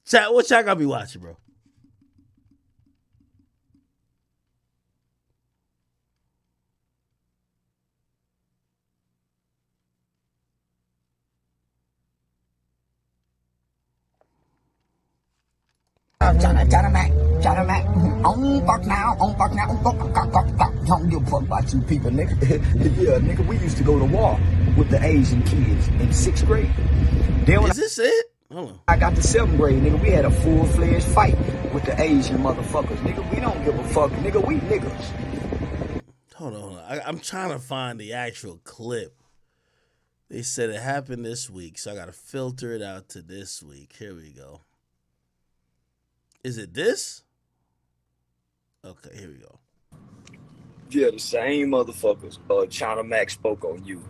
Chat, what y'all got me watching, bro? China Mac. Fuck now, don't give a fuck about you people, nigga. Yeah, nigga, we used to go to war with the Asian kids in 6th grade. Then when Is this it? Hold on. I got to 7th grade, nigga, we had a full-fledged fight with the Asian motherfuckers. Nigga, we don't give a fuck. Nigga, we niggas. Hold on. I'm trying to find the actual clip. They said it happened this week, so I got to filter it out to this week. Here we go. Is it this? Okay, here we go. Yeah, the same motherfuckers. China Mac spoke on you.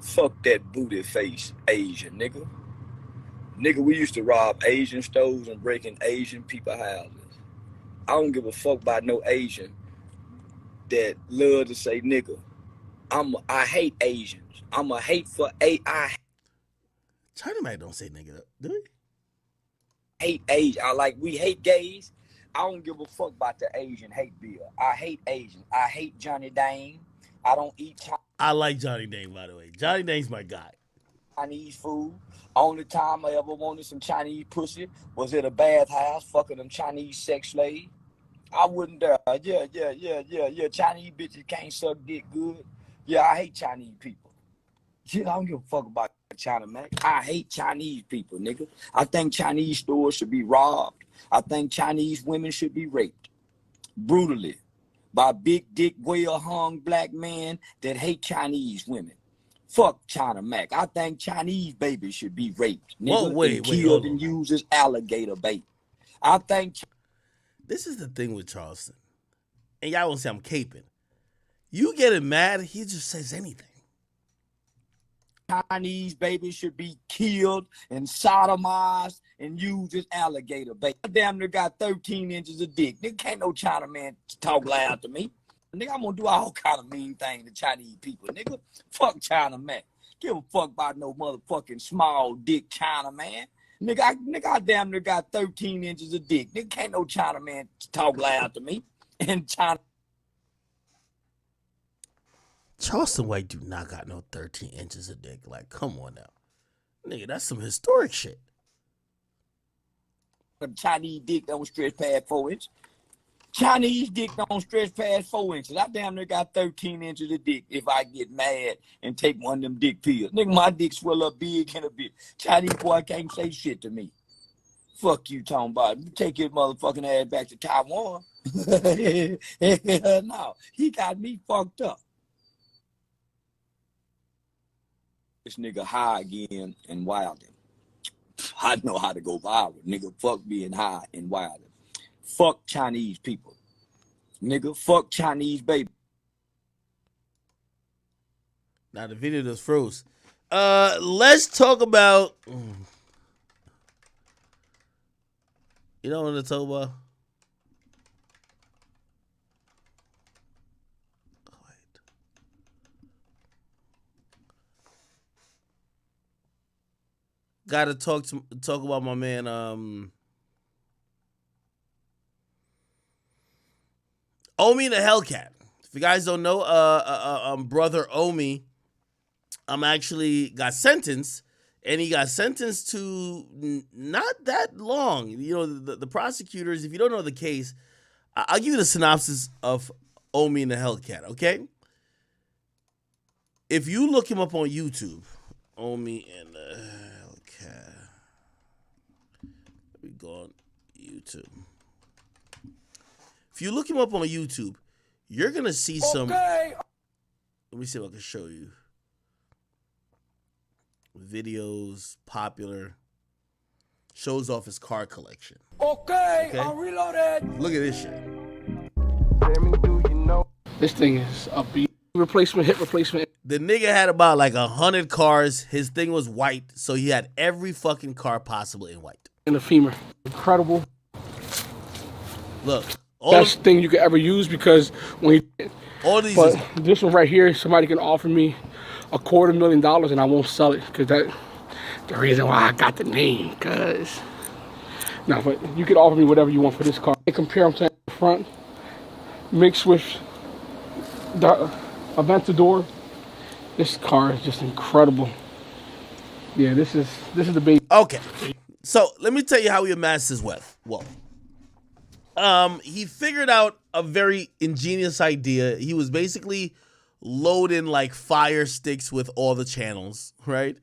Fuck that booty face Asian, nigga. Nigga, we used to rob Asian stores and break in Asian people houses. I don't give a fuck about no Asian that love to say nigga. I hate Asians. I'm a hate for China Mac don't say nigga, do he? hate Asian. We hate gays. I don't give a fuck about the Asian hate bill. I hate Asians. I hate Johnny Dane. I don't eat I like Johnny Dane, by the way. Johnny Dane's my guy. Chinese food. Only time I ever wanted some Chinese pussy was at a bathhouse fucking them Chinese sex slaves. I wouldn't dare. Yeah. Chinese bitches can't suck dick good. Yeah, I hate Chinese people. Shit, I don't give a fuck about China Mac. I hate Chinese people, nigga. I think Chinese stores should be robbed. I think Chinese women should be raped brutally by big dick, well hung black men that hate Chinese women. Fuck China Mac. I think Chinese babies should be raped, nigga, Whoa, wait, and wait, killed hold and on. used as alligator bait. I think This is the thing with Charleston. And y'all won't say I'm caping. You get him mad, he just says anything. Chinese babies should be killed and sodomized and used as alligator bait. I damn near got 13 inches of dick. Nigga, can't no China man talk loud to me. Nigga, I'm gonna do all kind of mean things to Chinese people. Nigga, fuck China man. Give a fuck about no motherfucking small dick China man. Nigga, I damn near got 13 inches of dick. Nigga, can't no China man talk loud to me. And China. Charleston White do not got no 13 inches of dick. Like, come on now. Nigga, that's some historic shit. Chinese dick don't stretch past 4 inches. Chinese dick don't stretch past 4 inches. I damn near got 13 inches of dick if I get mad and take one of them dick pills. Nigga, my dick swell up big in a bit. Chinese boy can't say shit to me. Fuck you talking about. You take your motherfucking ass back to Taiwan. No, he got me fucked up. This nigga high again and wilding. I know how to go viral. Nigga, fuck being high and wilding. Fuck Chinese people. Nigga, fuck Chinese baby. Now the video just froze. Let's talk about. You know what I'm talking about? Got to talk about my man. Omi the Hellcat. If you guys don't know, brother Omi, actually got sentenced, and he got sentenced to not that long. You know, the prosecutors. If you don't know the case, I'll give you the synopsis of Omi and the Hellcat. Okay. If you look him up on YouTube, Omi and the Hellcat. We go on YouTube. If you look him up on YouTube, you're gonna see some. Let me see if I can show you videos. Popular, shows off his car collection. Okay? I'm reloaded. Look at this shit. This thing is a beat. replacement, hip replacement. The nigga had about like 100 cars. His thing was white, so he had every fucking car possible in white. And a femur. Incredible. Look, Best thing you could ever use because when you, all these. but this one right here, somebody can offer me $250,000 and I won't sell it because that the reason why I got the name. Cause no, but you can offer me whatever you want for this car. They compare them to the front, mixed with the Aventador. This car is just incredible. Yeah, this is the baby. Okay, so let me tell you how he amassed his wealth. He figured out a very ingenious idea. He was basically loading like fire sticks with all the channels, right?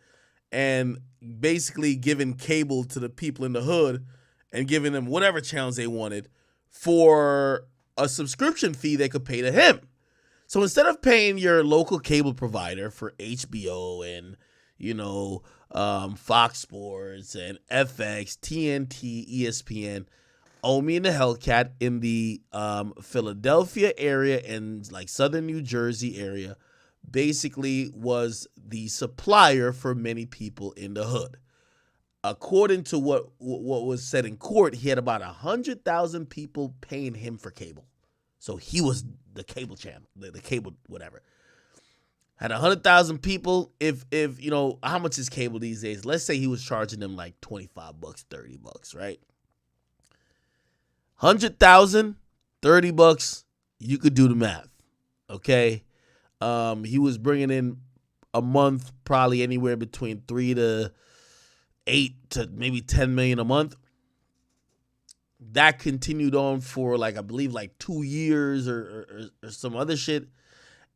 And basically giving cable to the people in the hood and giving them whatever channels they wanted for a subscription fee they could pay to him. So instead of paying your local cable provider for HBO and, Fox Sports and FX, TNT, ESPN, Omi and the Hellcat in the Philadelphia area and like southern New Jersey area basically was the supplier for many people in the hood. According to what was said in court, he had about 100,000 people paying him for cable. So he was the cable channel, the cable whatever. Had 100,000 people. If how much is cable these days? Let's say he was charging them like $25, $30, right? 100,000, $30, you could do the math, okay? He was bringing in a month probably anywhere between 3 to 8 to maybe 10 million a month. That continued on for like, I believe like 2 years or some other shit.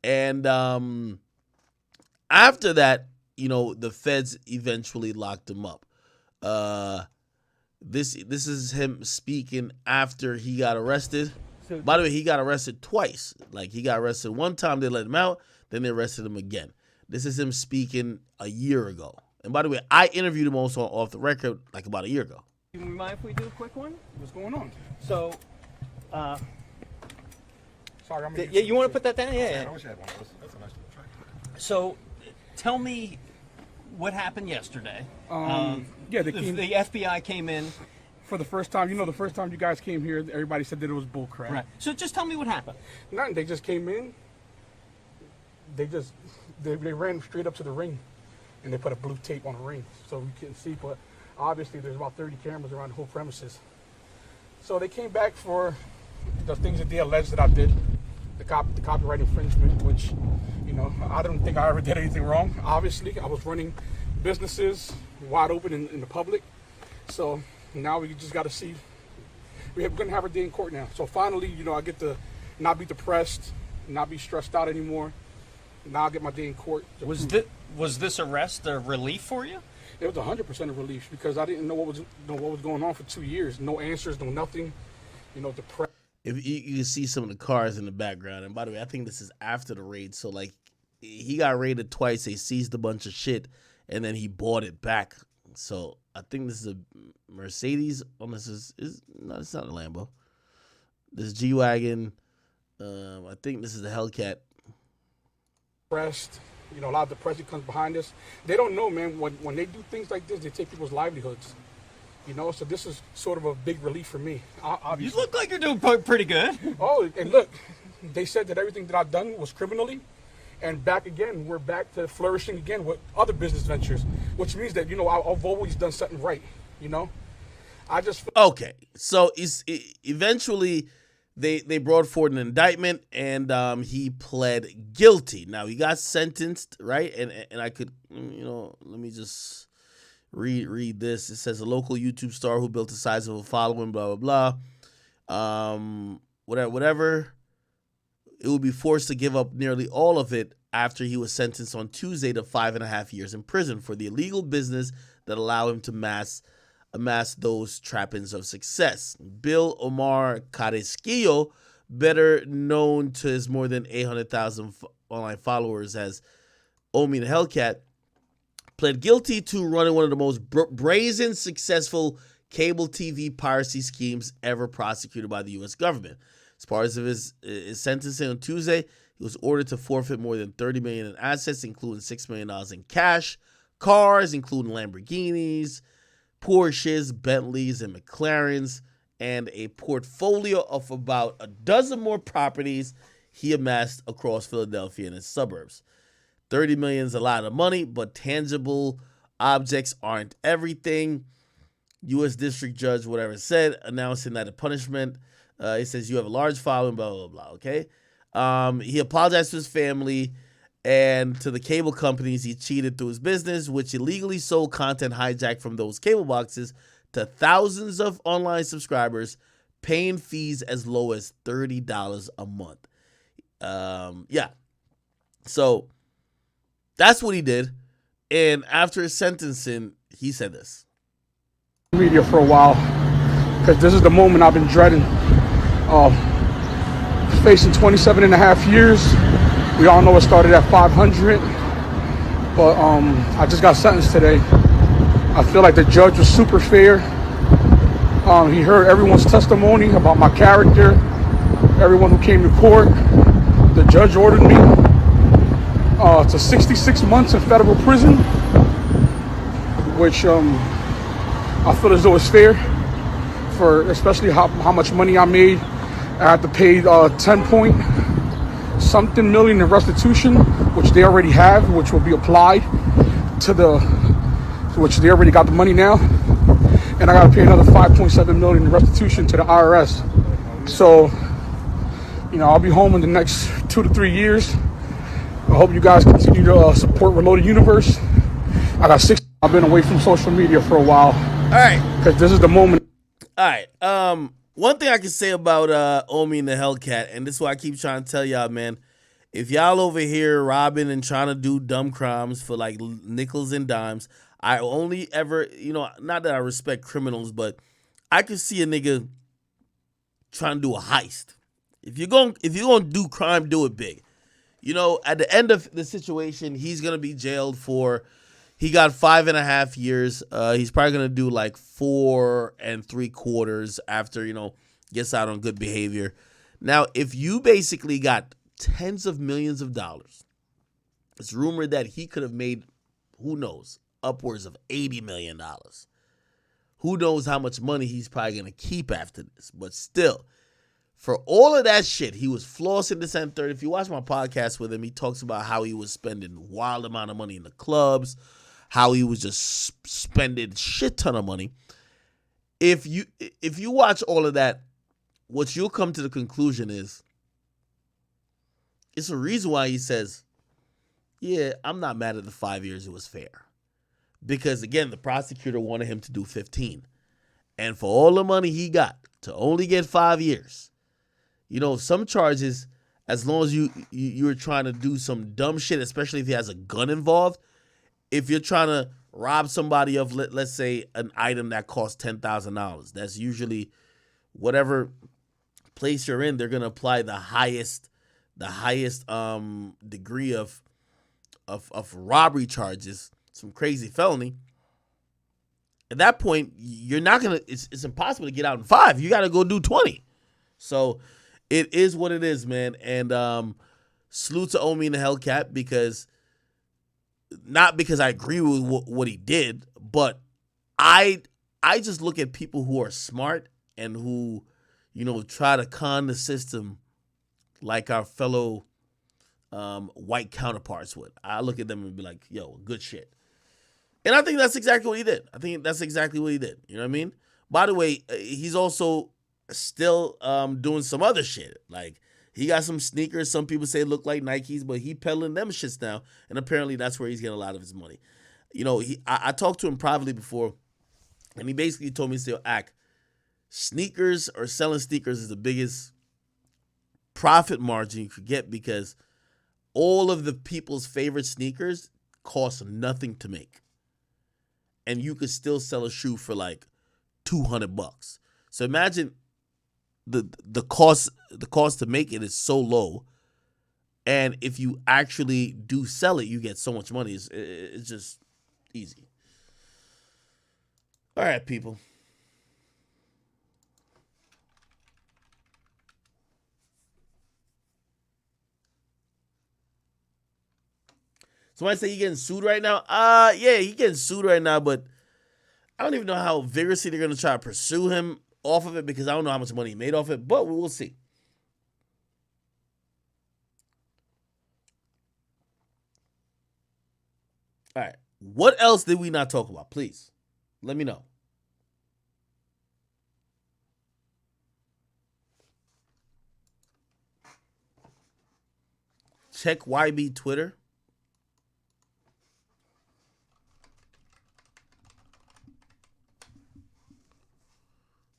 And after that, the feds eventually locked him up. This is him speaking after he got arrested. By the way, he got arrested twice. Like, he got arrested one time, they let him out, then they arrested him again. This is him speaking a year ago. And by the way, I interviewed him also off the record like about a year ago. You mind if we do a quick one? What's going on? So, Sorry, I'm yeah, you want to put that down? Yeah. I wish I had one of those. That's a nice little track. So, tell me what happened yesterday. Yeah, The FBI came in. for the first time. The first time you guys came here, everybody said that it was bull crap. Right. So just tell me what happened. Nothing. They just came in. They ran straight up to the ring, and they put a blue tape on the ring so we couldn't see. But obviously, there's about 30 cameras around the whole premises. So they came back for the things that they alleged that I did, the copyright infringement, which, I don't think I ever did anything wrong. Obviously, I was running businesses wide open in the public. So now we just got to see. We're going to have our day in court now. So finally, I get to not be depressed, not be stressed out anymore. Now I get my day in court. Was this arrest a relief for you? It was 100% a relief because I didn't know what was going on for 2 years. No answers, no nothing. Depressed. If you can see some of the cars in the background, and by the way, I think this is after the raid. So like, he got raided twice. They seized a bunch of shit, and then he bought it back. So I think this is a Mercedes. Oh, this is no, it's not a Lambo. This is G-Wagon. I think this is the Hellcat. Depressed. A lot of depression comes behind this. They don't know, man. When they do things like this, they take people's livelihoods. So this is sort of a big relief for me. Obviously. You look like you're doing pretty good. Oh, and look, they said that everything that I've done was criminally, and back again, we're back to flourishing again with other business ventures, which means that I've always done something right. I just okay. So eventually, they brought forward an indictment, and he pled guilty. Now he got sentenced, right? And I could, let me just read this. It says a local YouTube star who built a sizable following, blah blah blah. Whatever. It would be forced to give up nearly all of it after he was sentenced on Tuesday to 5.5 years in prison for the illegal business that allowed him to amass those trappings of success. Bill Omar Carrasquillo, better known to his more than 800,000 online followers as Omi the Hellcat, pled guilty to running one of the most brazen, successful cable TV piracy schemes ever prosecuted by the U.S. government. As part of his sentencing on Tuesday, he He was ordered to forfeit more than $30 million in assets, including $6 million in cash, cars, including Lamborghinis, Porsches, Bentleys, and McLarens, and a portfolio of about a dozen more properties he amassed across Philadelphia and its suburbs. $30 million is a lot of money, but tangible objects aren't everything. U.S. District Judge, whatever said, announcing that the punishment, it says you have a large following, blah, blah, blah, okay? He apologized to his family and to the cable companies he cheated through his business, which illegally sold content hijacked from those cable boxes to thousands of online subscribers, paying fees as low as $30 a month. Yeah. So that's what he did. And after his sentencing, he said this. Media for a while, because this is the moment I've been dreading. Facing 27 and a half years. We all know it started at 500, but I just got sentenced today. I feel like the judge was super fair. He heard everyone's testimony about my character, everyone who came to court. The judge ordered me to 66 months in federal prison, which I feel as though it's fair, for especially how much money I made. I had to pay 10-point-something million in restitution, which they already have, which will be applied to which they already got the money now. And I got to pay another 5.7 million in restitution to the IRS. So, I'll be home in the next 2 to 3 years. I hope you guys continue to support Reloaded Universe. I've been away from social media for a while. All right. Because this is the moment. All right. One thing I can say about Omi and the Hellcat, and this is why I keep trying to tell y'all, man, if y'all over here robbing and trying to do dumb crimes for like nickels and dimes, I only ever, not that I respect criminals, but I could see a nigga trying to do a heist. If you're gonna do crime, do it big. At the end of the situation, he's gonna be jailed for. He got 5.5 years. He's probably gonna do like 4 3/4 after gets out on good behavior. Now, if you basically got tens of millions of dollars, it's rumored that he could have made, who knows, upwards of $80 million. Who knows how much money he's probably gonna keep after this? But still, for all of that shit, he was flossing this and third. If you watch my podcast with him, he talks about how he was spending wild amount of money in the clubs, how he was just spending shit ton of money. If you watch all of that, what you'll come to the conclusion is it's a reason why he says, yeah, I'm not mad at the 5 years. It was fair. Because, again, the prosecutor wanted him to do 15. And for all the money he got, to only get 5 years, some charges, as long as you're trying to do some dumb shit, especially if he has a gun involved, if you're trying to rob somebody of, let's say, an item that costs $10,000, that's usually whatever place you're in, they're going to apply the highest degree of robbery charges, some crazy felony. At that point, you're not going to, it's impossible to get out in 5. You got to go do 20. So it is what it is, man. And salute to Omi and the Hellcat, not because I agree with what he did, but I just look at people who are smart and who, try to con the system like our fellow white counterparts would. I look at them and be like, yo, good shit. And I think that's exactly what he did. You know what I mean? By the way, he's also still doing some other shit. Like, he got some sneakers. Some people say look like Nikes, but he peddling them shits now. And apparently that's where he's getting a lot of his money. I talked to him privately before, and he basically told me, sneakers or selling sneakers is the biggest profit margin you could get, because all of the people's favorite sneakers cost nothing to make. And you could still sell a shoe for like $200. So imagine the cost to make it is so low, and if you actually do sell it, you get so much money. It's just easy. All right, people. Somebody say he getting sued right now. Yeah, he getting sued right now, but I don't even know how vigorously they're gonna try to pursue him off of it because I don't know how much money he made off it, but we will see. All right. What else did we not talk about? Please let me know. Check YB Twitter.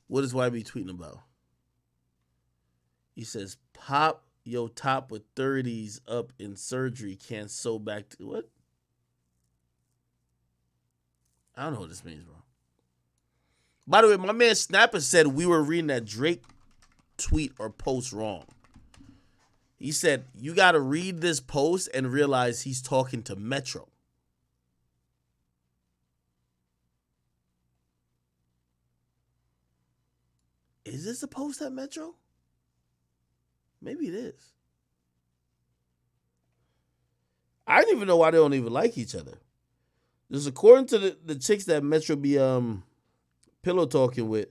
What is YB tweeting about? He says, "Pop yo top with 30s up in surgery can't sew back to what?" I don't know what this means, bro. By the way, my man Snapper said we were reading that Drake tweet or post wrong. He said, you got to read this post and realize he's talking to Metro. Is this a post at Metro? Maybe it is. I don't even know why they don't even like each other. Just according to the chicks that Metro be pillow talking with,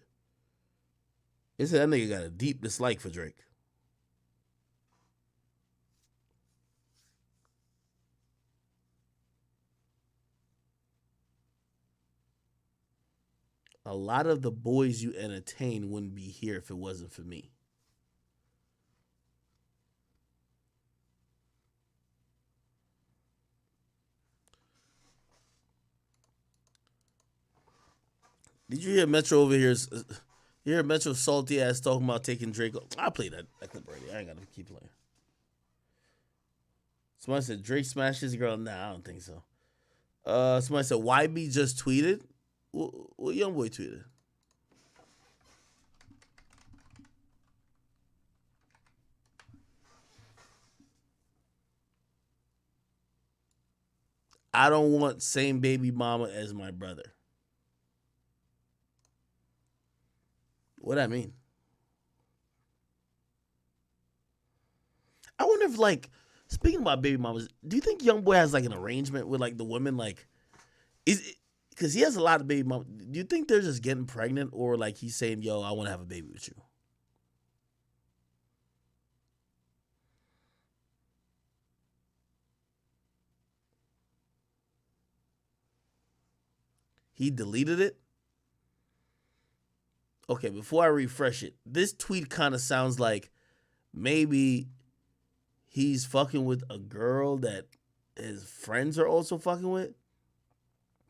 it said that nigga got a deep dislike for Drake. A lot of the boys you entertain wouldn't be here if it wasn't for me. Did you hear Metro over here? You hear Metro salty ass talking about taking Drake? I'll play that clip already. I ain't got to keep playing. Somebody said Drake smashed his girl. Nah, I don't think so. Somebody said YB just tweeted. What young boy tweeted? I don't want same baby mama as my brother. What that mean? I wonder if, like, speaking about baby mamas, do you think young boy has like an arrangement with like the women? Like, is it because he has a lot of baby mamas? Do you think they're just getting pregnant, or like he's saying, "Yo, I want to have a baby with you"? He deleted it. Okay, before I refresh it, this tweet kind of sounds like maybe he's fucking with a girl that his friends are also fucking with.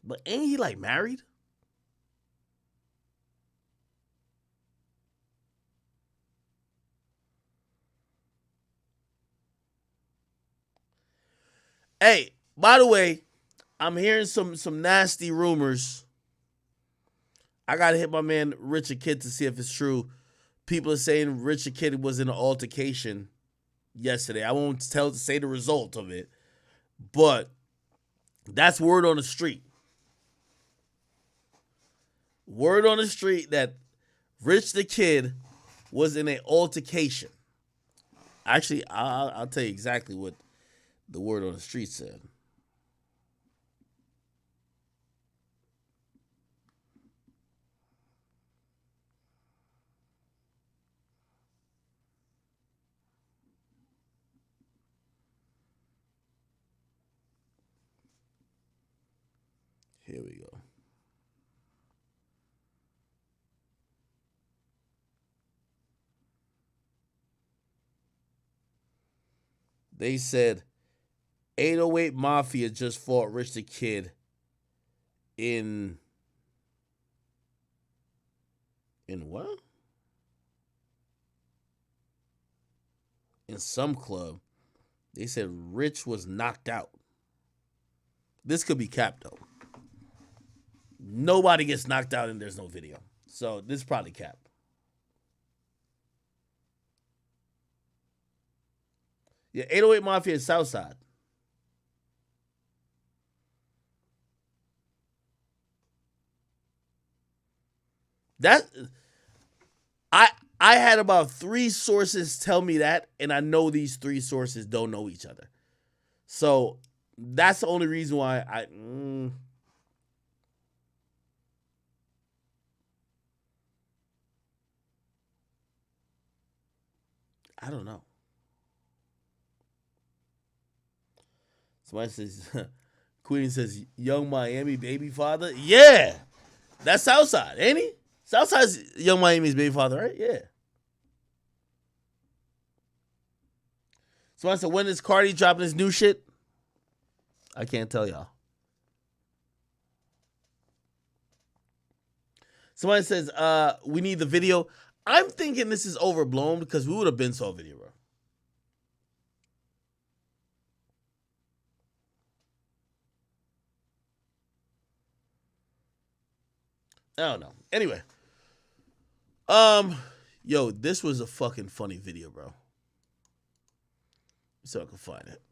But ain't he like married? Hey, by the way, I'm hearing some nasty rumors. I gotta hit my man Richard Kidd to see if it's true. People are saying Richard Kidd was in an altercation yesterday. I won't say the result of it, but that's word on the street. Word on the street that Rich the Kid was in an altercation. Actually, I'll tell you exactly what the word on the street said. Here we go. They said 808 Mafia just fought Rich the Kid in what? In some club. They said Rich was knocked out. This could be cap though. Nobody gets knocked out and there's no video. So this is probably cap. Yeah, 808 Mafia is Southside. That I had about 3 sources tell me that, and I know these 3 sources don't know each other. So That's the only reason why I don't know. Somebody says, Queen says, Young Miami baby father. Yeah, that's Southside, ain't he? Southside's Young Miami's baby father, right? Yeah. Somebody said, when is Cardi dropping his new shit? I can't tell y'all. Somebody says, we need the video. I'm thinking this is overblown because we would have been saw a video, bro. I don't know. Anyway. Yo, this was a fucking funny video, bro. So I can find it.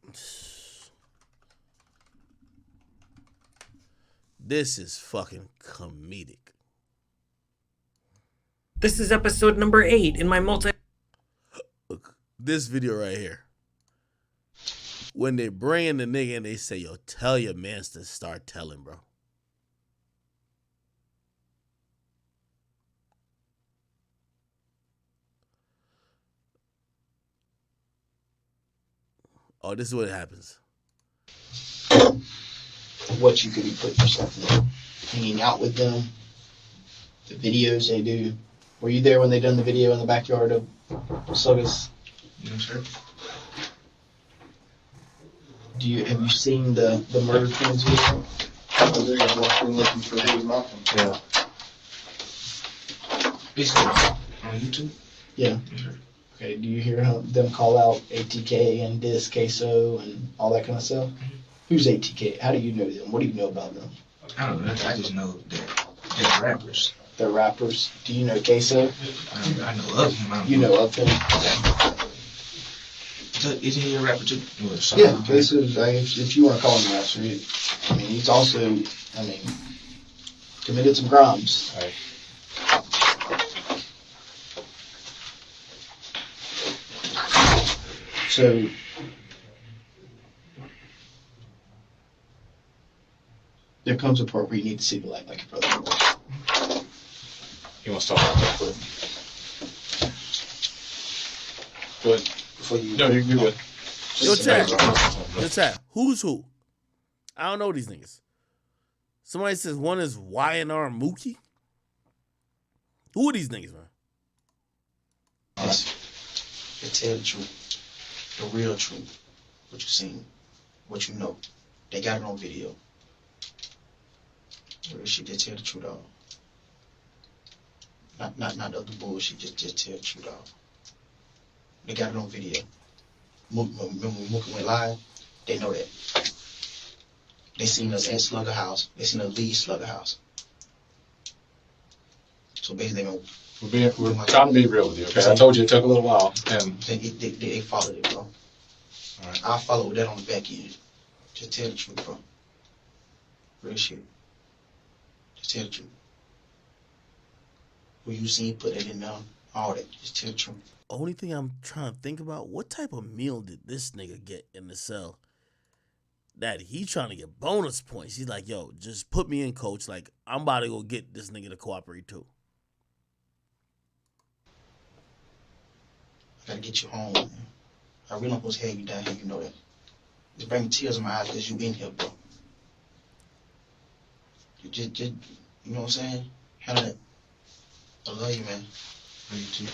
This is fucking comedic. This is episode number 8 in my Look, this video right here. When they bring in the nigga and they say, yo, tell your mans to start telling, bro. Oh, this is what happens. What you could be putting yourself in. Hanging out with them. The videos they do. Were you there when they done the video in the backyard of Sluggus? No, sir. Have you seen the murder twins video? I was there. I walked in looking for David Malcolm. Yeah. Basically, on YouTube? Yeah. Sure. Okay, do you hear them call out ATK and Diz Queso and all that kind of stuff? Mm-hmm. Who's ATK? How do you know them? What do you know about them? I don't know. I just know they're rappers. They're rappers. Do you know Queso? I know of him. You know of him? Isn't he a rapper too? Yeah, Queso, if you want to call him a rapper, I mean, he's also, committed some crimes. Right. So, there comes a part where you need to see the light like your brother. You want to start off real quick? Go ahead. Before you... No, you're good. Yo, chat. Who's who? I don't know these niggas. Somebody says one is Y&R Mookie. Who are these niggas, man? They tell the truth. The real truth. What you seen. What you know. They got it on video. Real shit, they tell the truth, dog. Not the other bullshit, just tell the truth, dog. They got it on video. Remember when Mookie went live? They know that. They seen us at Slugger House. They seen us leave Slugger House. So basically, we're trying to be real with you, because I told you it took a little while. And they followed it, bro. All right. I followed that on the back end. Just tell the truth, bro. Real shit. Just tell the truth. Who you seen put it in there, all that. Just tell the truth. Only thing I'm trying to think about, what type of meal did this nigga get in the cell that he trying to get bonus points? He's like, yo, just put me in, coach. Like, I'm about to go get this nigga to cooperate too. I gotta get you home, man. I really don't supposed to have you down here, you know that. It's bringing tears in my eyes because you in here, bro. You just, you know what I'm saying? Handle that. I love you, man. Love you too.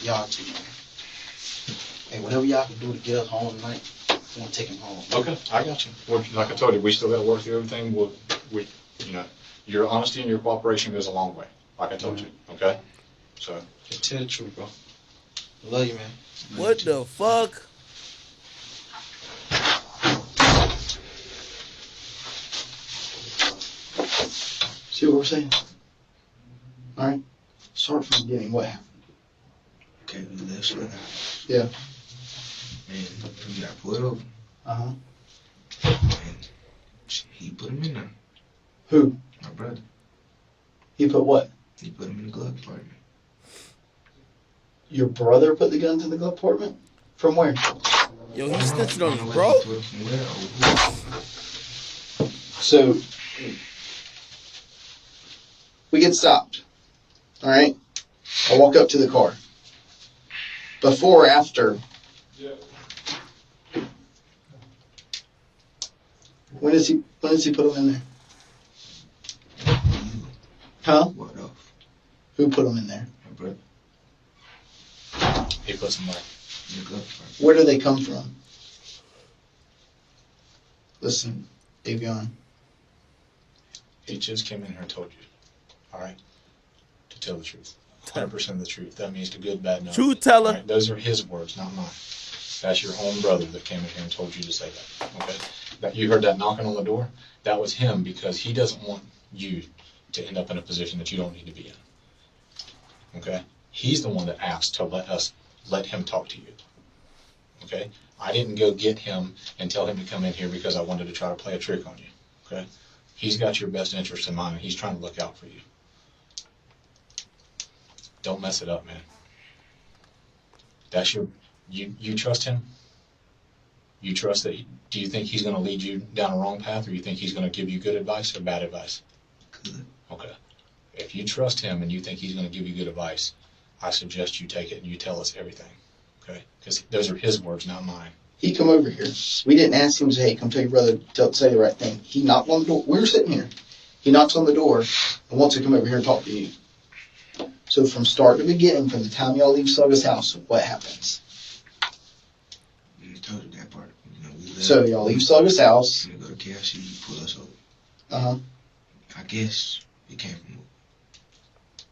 Y'all too, man. Hey, whatever y'all can do to get us home tonight, I want to take him home. Okay, I got you. Well, like I told you, we still got to work through everything. Your honesty and your cooperation goes a long way. Like I told you, okay? So just tell the truth, bro. I love you, man. What the fuck? See what we're saying? All right. Start from the beginning. What happened? Okay, let's look. Yeah. Man, you got pulled over. Uh-huh. And he put him in there. Who? My brother. He put what? He put him in the glove compartment. Your brother put the guns in the glove compartment? From where? Yo, he's snitching on his bro. So we get stopped. All right. I walk up to the car. Before or after? When does he put him in there? Huh? Who put him in there? He puts them there. Where do they come from? Listen, Davion. He just came in here and told you. All right? To tell the truth. 100% of the truth. That means the good, bad, no. Truth teller. Right? Those are his words, not mine. That's your own brother that came in here and told you to say that. Okay? That you heard that knocking on the door? That was him because he doesn't want you to end up in a position that you don't need to be in. Okay? He's the one that asked to let him talk to you. Okay? I didn't go get him and tell him to come in here because I wanted to try to play a trick on you. Okay? He's got your best interest in mind and he's trying to look out for you. Don't mess it up, man. That's you trust him? You trust that do you think he's going to lead you down a wrong path, or you think he's going to give you good advice or bad advice? Good. Okay. If you trust him and you think he's going to give you good advice, I suggest you take it and you tell us everything. Okay? Because those are his words, not mine. He come over here. We didn't ask him to say, hey, come tell your brother to say the right thing. He knocked on the door. We were sitting here. He knocks on the door and wants to come over here and talk to you. So from start to beginning, from the time y'all leave Slugger's house, what happens? You told you that part. So y'all leave Slugger's house. You go to KFC, you pull us over. Uh-huh. I guess it came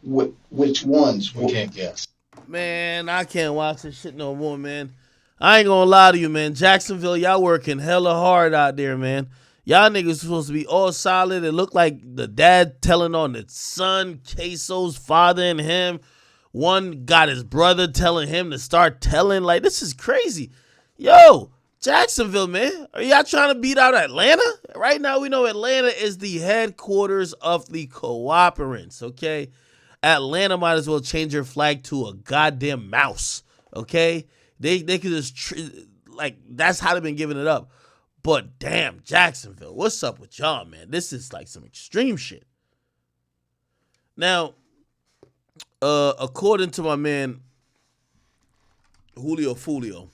from which ones? We can't guess. Man, I can't watch this shit no more, man. I ain't gonna lie to you, man. Jacksonville, y'all working hella hard out there, man. Y'all niggas supposed to be all solid. It looked like the dad telling on the son, Queso's father and him. One got his brother telling him to start telling. Like, this is crazy. Yo, Jacksonville, man. Are y'all trying to beat out Atlanta? Right now, we know Atlanta is the headquarters of the cooperants, okay? Atlanta might as well change their flag to a goddamn mouse, okay? They could just, like, that's how they've been giving it up. But damn, Jacksonville, what's up with y'all, man? This is like some extreme shit. Now, according to my man, Julio Fulio,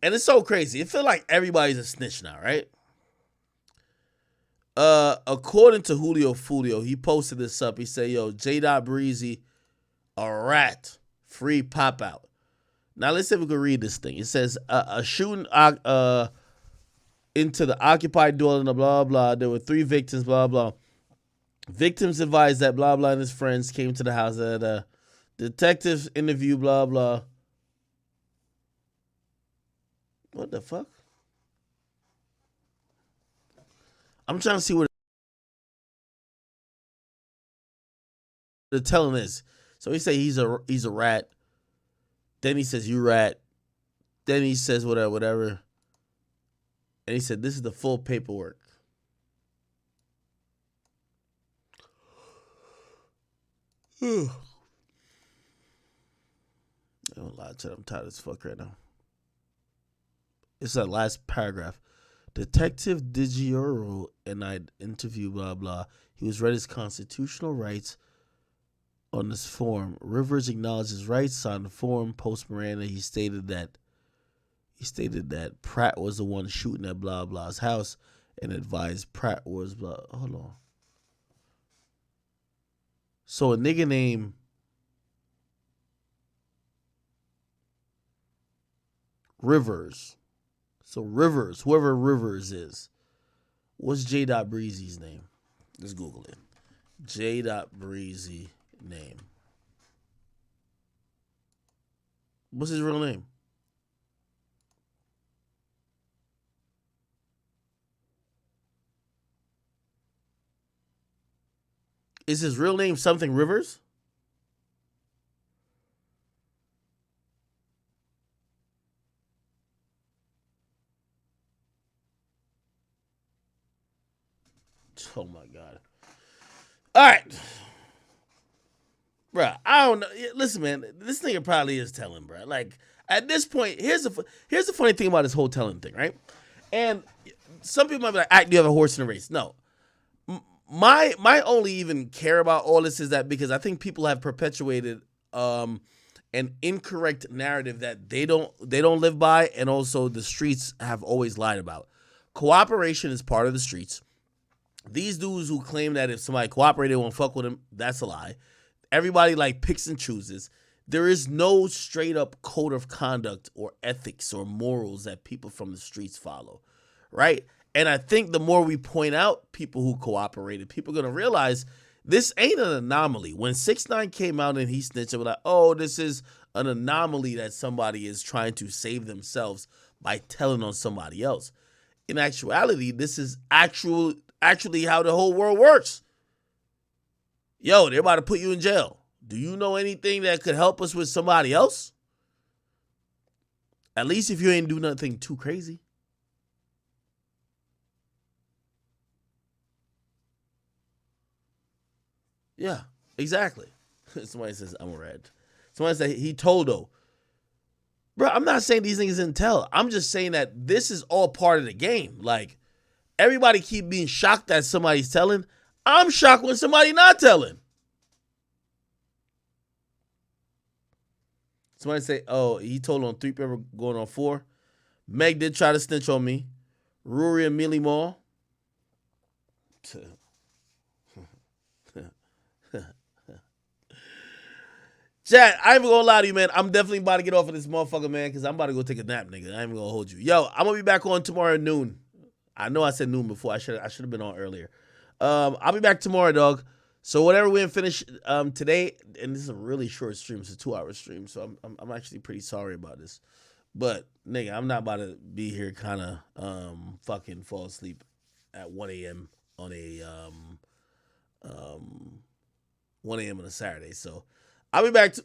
and it's so crazy. It feels like everybody's a snitch now, right? According to Julio Fulio, he posted this up. He said, yo, J. Breezy, a rat, free pop out. Now let's see if we can read this thing. It says a shooting into the occupied dwelling, blah blah. There were 3 victims, blah blah. Victims advised that blah blah and his friends came to the house at a detective interview, blah blah. What the fuck? I'm trying to see what the telling is. So he say he's a rat. Then he says, you rat. Then he says whatever. And he said, this is the full paperwork. I don't lie to you. I'm tired as fuck right now. It's that last paragraph. Detective DiGioro and I interview, blah, blah. He was read his constitutional rights on this form. Rivers acknowledged his rights on the form. Post Miranda, he stated that Pratt was the one shooting at blah blah's house and advised Pratt was blah. Hold on. So a nigga named Rivers. So Rivers, whoever Rivers is, what's J. Breezy's name? Let's Google it. J. Breezy name. What's his real name? Is his real name something Rivers? Oh my God. All right. Bruh, I don't know. Listen, man, this nigga probably is telling, bruh. Like, at this point, here's the funny thing about this whole telling thing, right? And some people might be like, do you have a horse in a race? No. My only even care about all this is that because I think people have perpetuated an incorrect narrative that they don't live by, and also the streets have always lied about. Cooperation is part of the streets. These dudes who claim that if somebody cooperated, they won't fuck with them, that's a lie. Everybody like picks and chooses. There is no straight up code of conduct or ethics or morals that people from the streets follow, right? And I think the more we point out people who cooperated, people are going to realize this ain't an anomaly. When 6ix9ine came out and he snitched, it was like, oh, this is an anomaly that somebody is trying to save themselves by telling on somebody else. In actuality, this is actually how the whole world works. Yo, they're about to put you in jail. Do you know anything that could help us with somebody else? At least if you ain't do nothing too crazy. Yeah, exactly. Somebody says, I'm red. Somebody said, he told though. Bro, I'm not saying these niggas didn't tell. I'm just saying that this is all part of the game. Like, everybody keep being shocked that somebody's telling. I'm shocked when somebody not telling. Somebody say, oh, he told on 3 people going on 4. Meg did try to snitch on me. Rory and Millie Moore. Chad, I ain't even gonna lie to you, man. I'm definitely about to get off of this motherfucker, man, because I'm about to go take a nap, nigga. I ain't even gonna hold you. Yo, I'm gonna be back on tomorrow at noon. I know I said noon before. I should have been on earlier. I'll be back tomorrow, dog. So whatever we didn't finish today, and this is a really short stream. It's a 2-hour stream, so I'm actually pretty sorry about this. But nigga, I'm not about to be here kind of fucking fall asleep at 1 a.m. on a 1 a.m. on a Saturday. So I'll be back to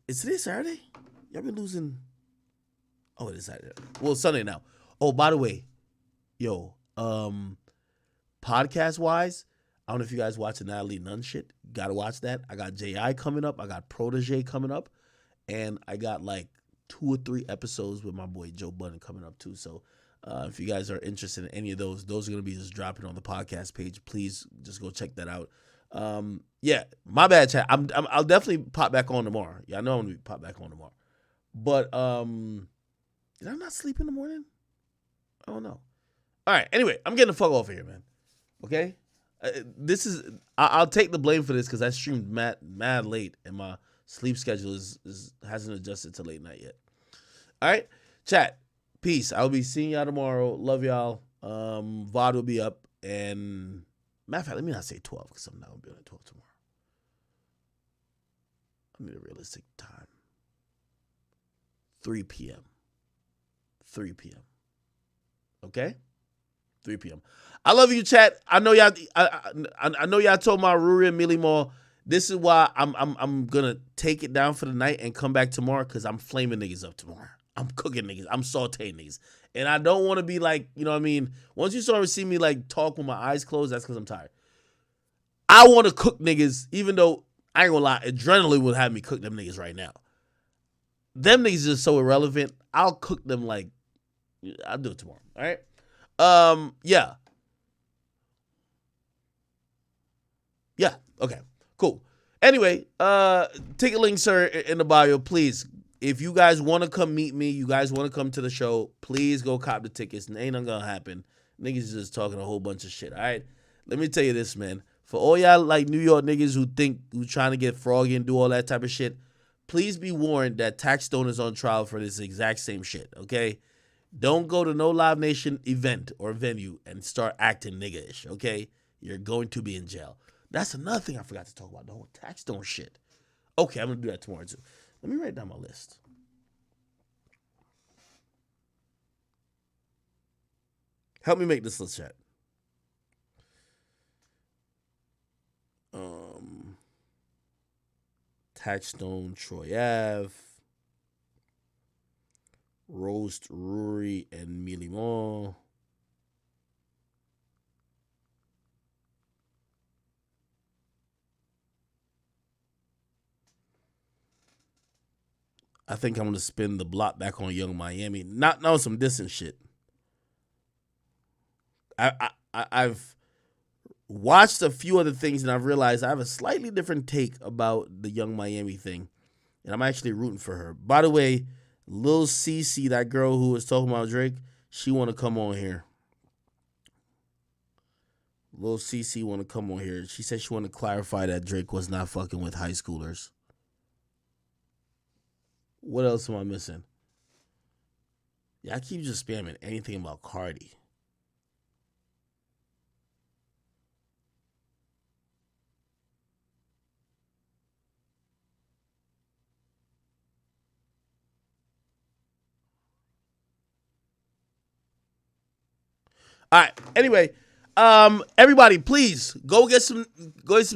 is today Saturday? Y'all been losing. Oh, it is Saturday. Well, Sunday now. Oh, by the way, yo, podcast wise, I don't know if you guys watch the Natalie Nunn shit. Gotta watch that. I got J.I. coming up. I got Protege coming up. And I got like 2 or 3 episodes with my boy Joe Budden coming up too. So if you guys are interested in any of those are going to be just dropping on the podcast page. Please just go check that out. Yeah, my bad, chat. I'll definitely pop back on tomorrow. Yeah, I know I'm going to pop back on tomorrow. But did I not sleep in the morning? I don't know. All right. Anyway, I'm getting the fuck off of here, man. Okay? This is I'll take the blame for this because I streamed mad late and my sleep schedule hasn't adjusted to late night yet. All right, chat. Peace. I'll be seeing y'all tomorrow. Love y'all. VOD will be up. And matter of fact, let me not say 12 because I'm not gonna be on 12 tomorrow. I need a realistic time. 3 p.m. 3 p.m. Okay? 3 p.m. I love you, chat. I know y'all. I know y'all told my Ruri and Millie Mall. This is why I'm gonna take it down for the night and come back tomorrow because I'm flaming niggas up tomorrow. I'm cooking niggas. I'm sauteing niggas, and I don't want to be like, you know what I mean. Once you start to see me like talk with my eyes closed, that's because I'm tired. I want to cook niggas, even though I ain't gonna lie, adrenaline would have me cook them niggas right now. Them niggas are so irrelevant. I'll cook them like I'll do it tomorrow. All right. Yeah. Yeah. Okay. Cool. Anyway, ticket links are in the bio. Please, if you guys want to come meet me, you guys want to come to the show, please go cop the tickets. And ain't nothing gonna happen. Niggas just talking a whole bunch of shit. All right. Let me tell you this, man. For all y'all like New York niggas who trying to get froggy and do all that type of shit, please be warned that Taxstone is on trial for this exact same shit. Okay. Don't go to no Live Nation event or venue and start acting nigga-ish. Okay. You're going to be in jail. That's another thing I forgot to talk about, the whole Taxstone shit. Okay, I'm going to do that tomorrow, too. Let me write down my list. Help me make this list, chat. Taxstone, Troy Ave, Roast, Rory, and Mealy Mall. I think I'm gonna spin the block back on Young Miami. Not on some distant shit. I've watched a few other things and I've realized I have a slightly different take about the Young Miami thing, and I'm actually rooting for her. By the way, Lil Cece, that girl who was talking about Drake, she want to come on here. Lil Cece want to come on here. She said she want to clarify that Drake was not fucking with high schoolers. What else am I missing? Yeah, I keep just spamming anything about Cardi. All right. Anyway, everybody, please go get some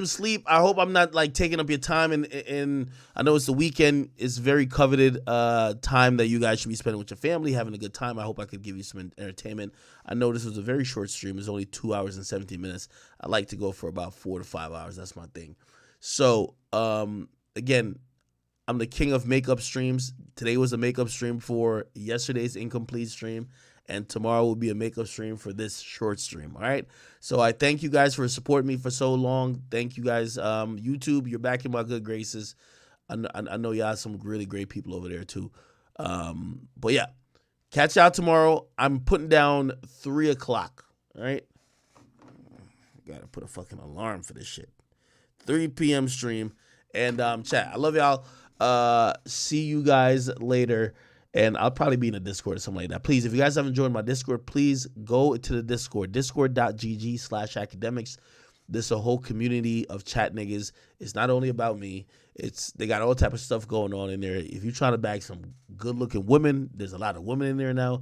sleep. I hope I'm not like taking up your time. And I know it's the weekend. It's very coveted time that you guys should be spending with your family, having a good time. I hope I could give you some entertainment. I know this was a very short stream. It's only 2 hours and 17 minutes. I like to go for about 4 to 5 hours. That's my thing. So again, I'm the king of makeup streams. Today was a makeup stream for yesterday's incomplete stream. And tomorrow will be a makeup stream for this short stream. All right. So I thank you guys for supporting me for so long. Thank you guys. YouTube, you're back in my good graces. I know y'all have some really great people over there too. But yeah, catch y'all tomorrow. I'm putting down 3 o'clock. All right. Gotta put a fucking alarm for this shit. 3 p.m. stream. And chat. I love y'all. See you guys later. And I'll probably be in the Discord or something like that. Please, if you guys haven't joined my Discord, please go to the Discord, discord.gg/academics. This is a whole community of chat niggas. It's not only about me. They got all type of stuff going on in there. If you're trying to bag some good-looking women, there's a lot of women in there now.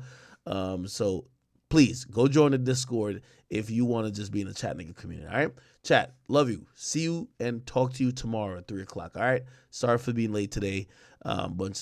So please, go join the Discord if you want to just be in the chat nigga community, all right? Chat, love you. See you and talk to you tomorrow at 3 o'clock, all right? Sorry for being late today. Bunch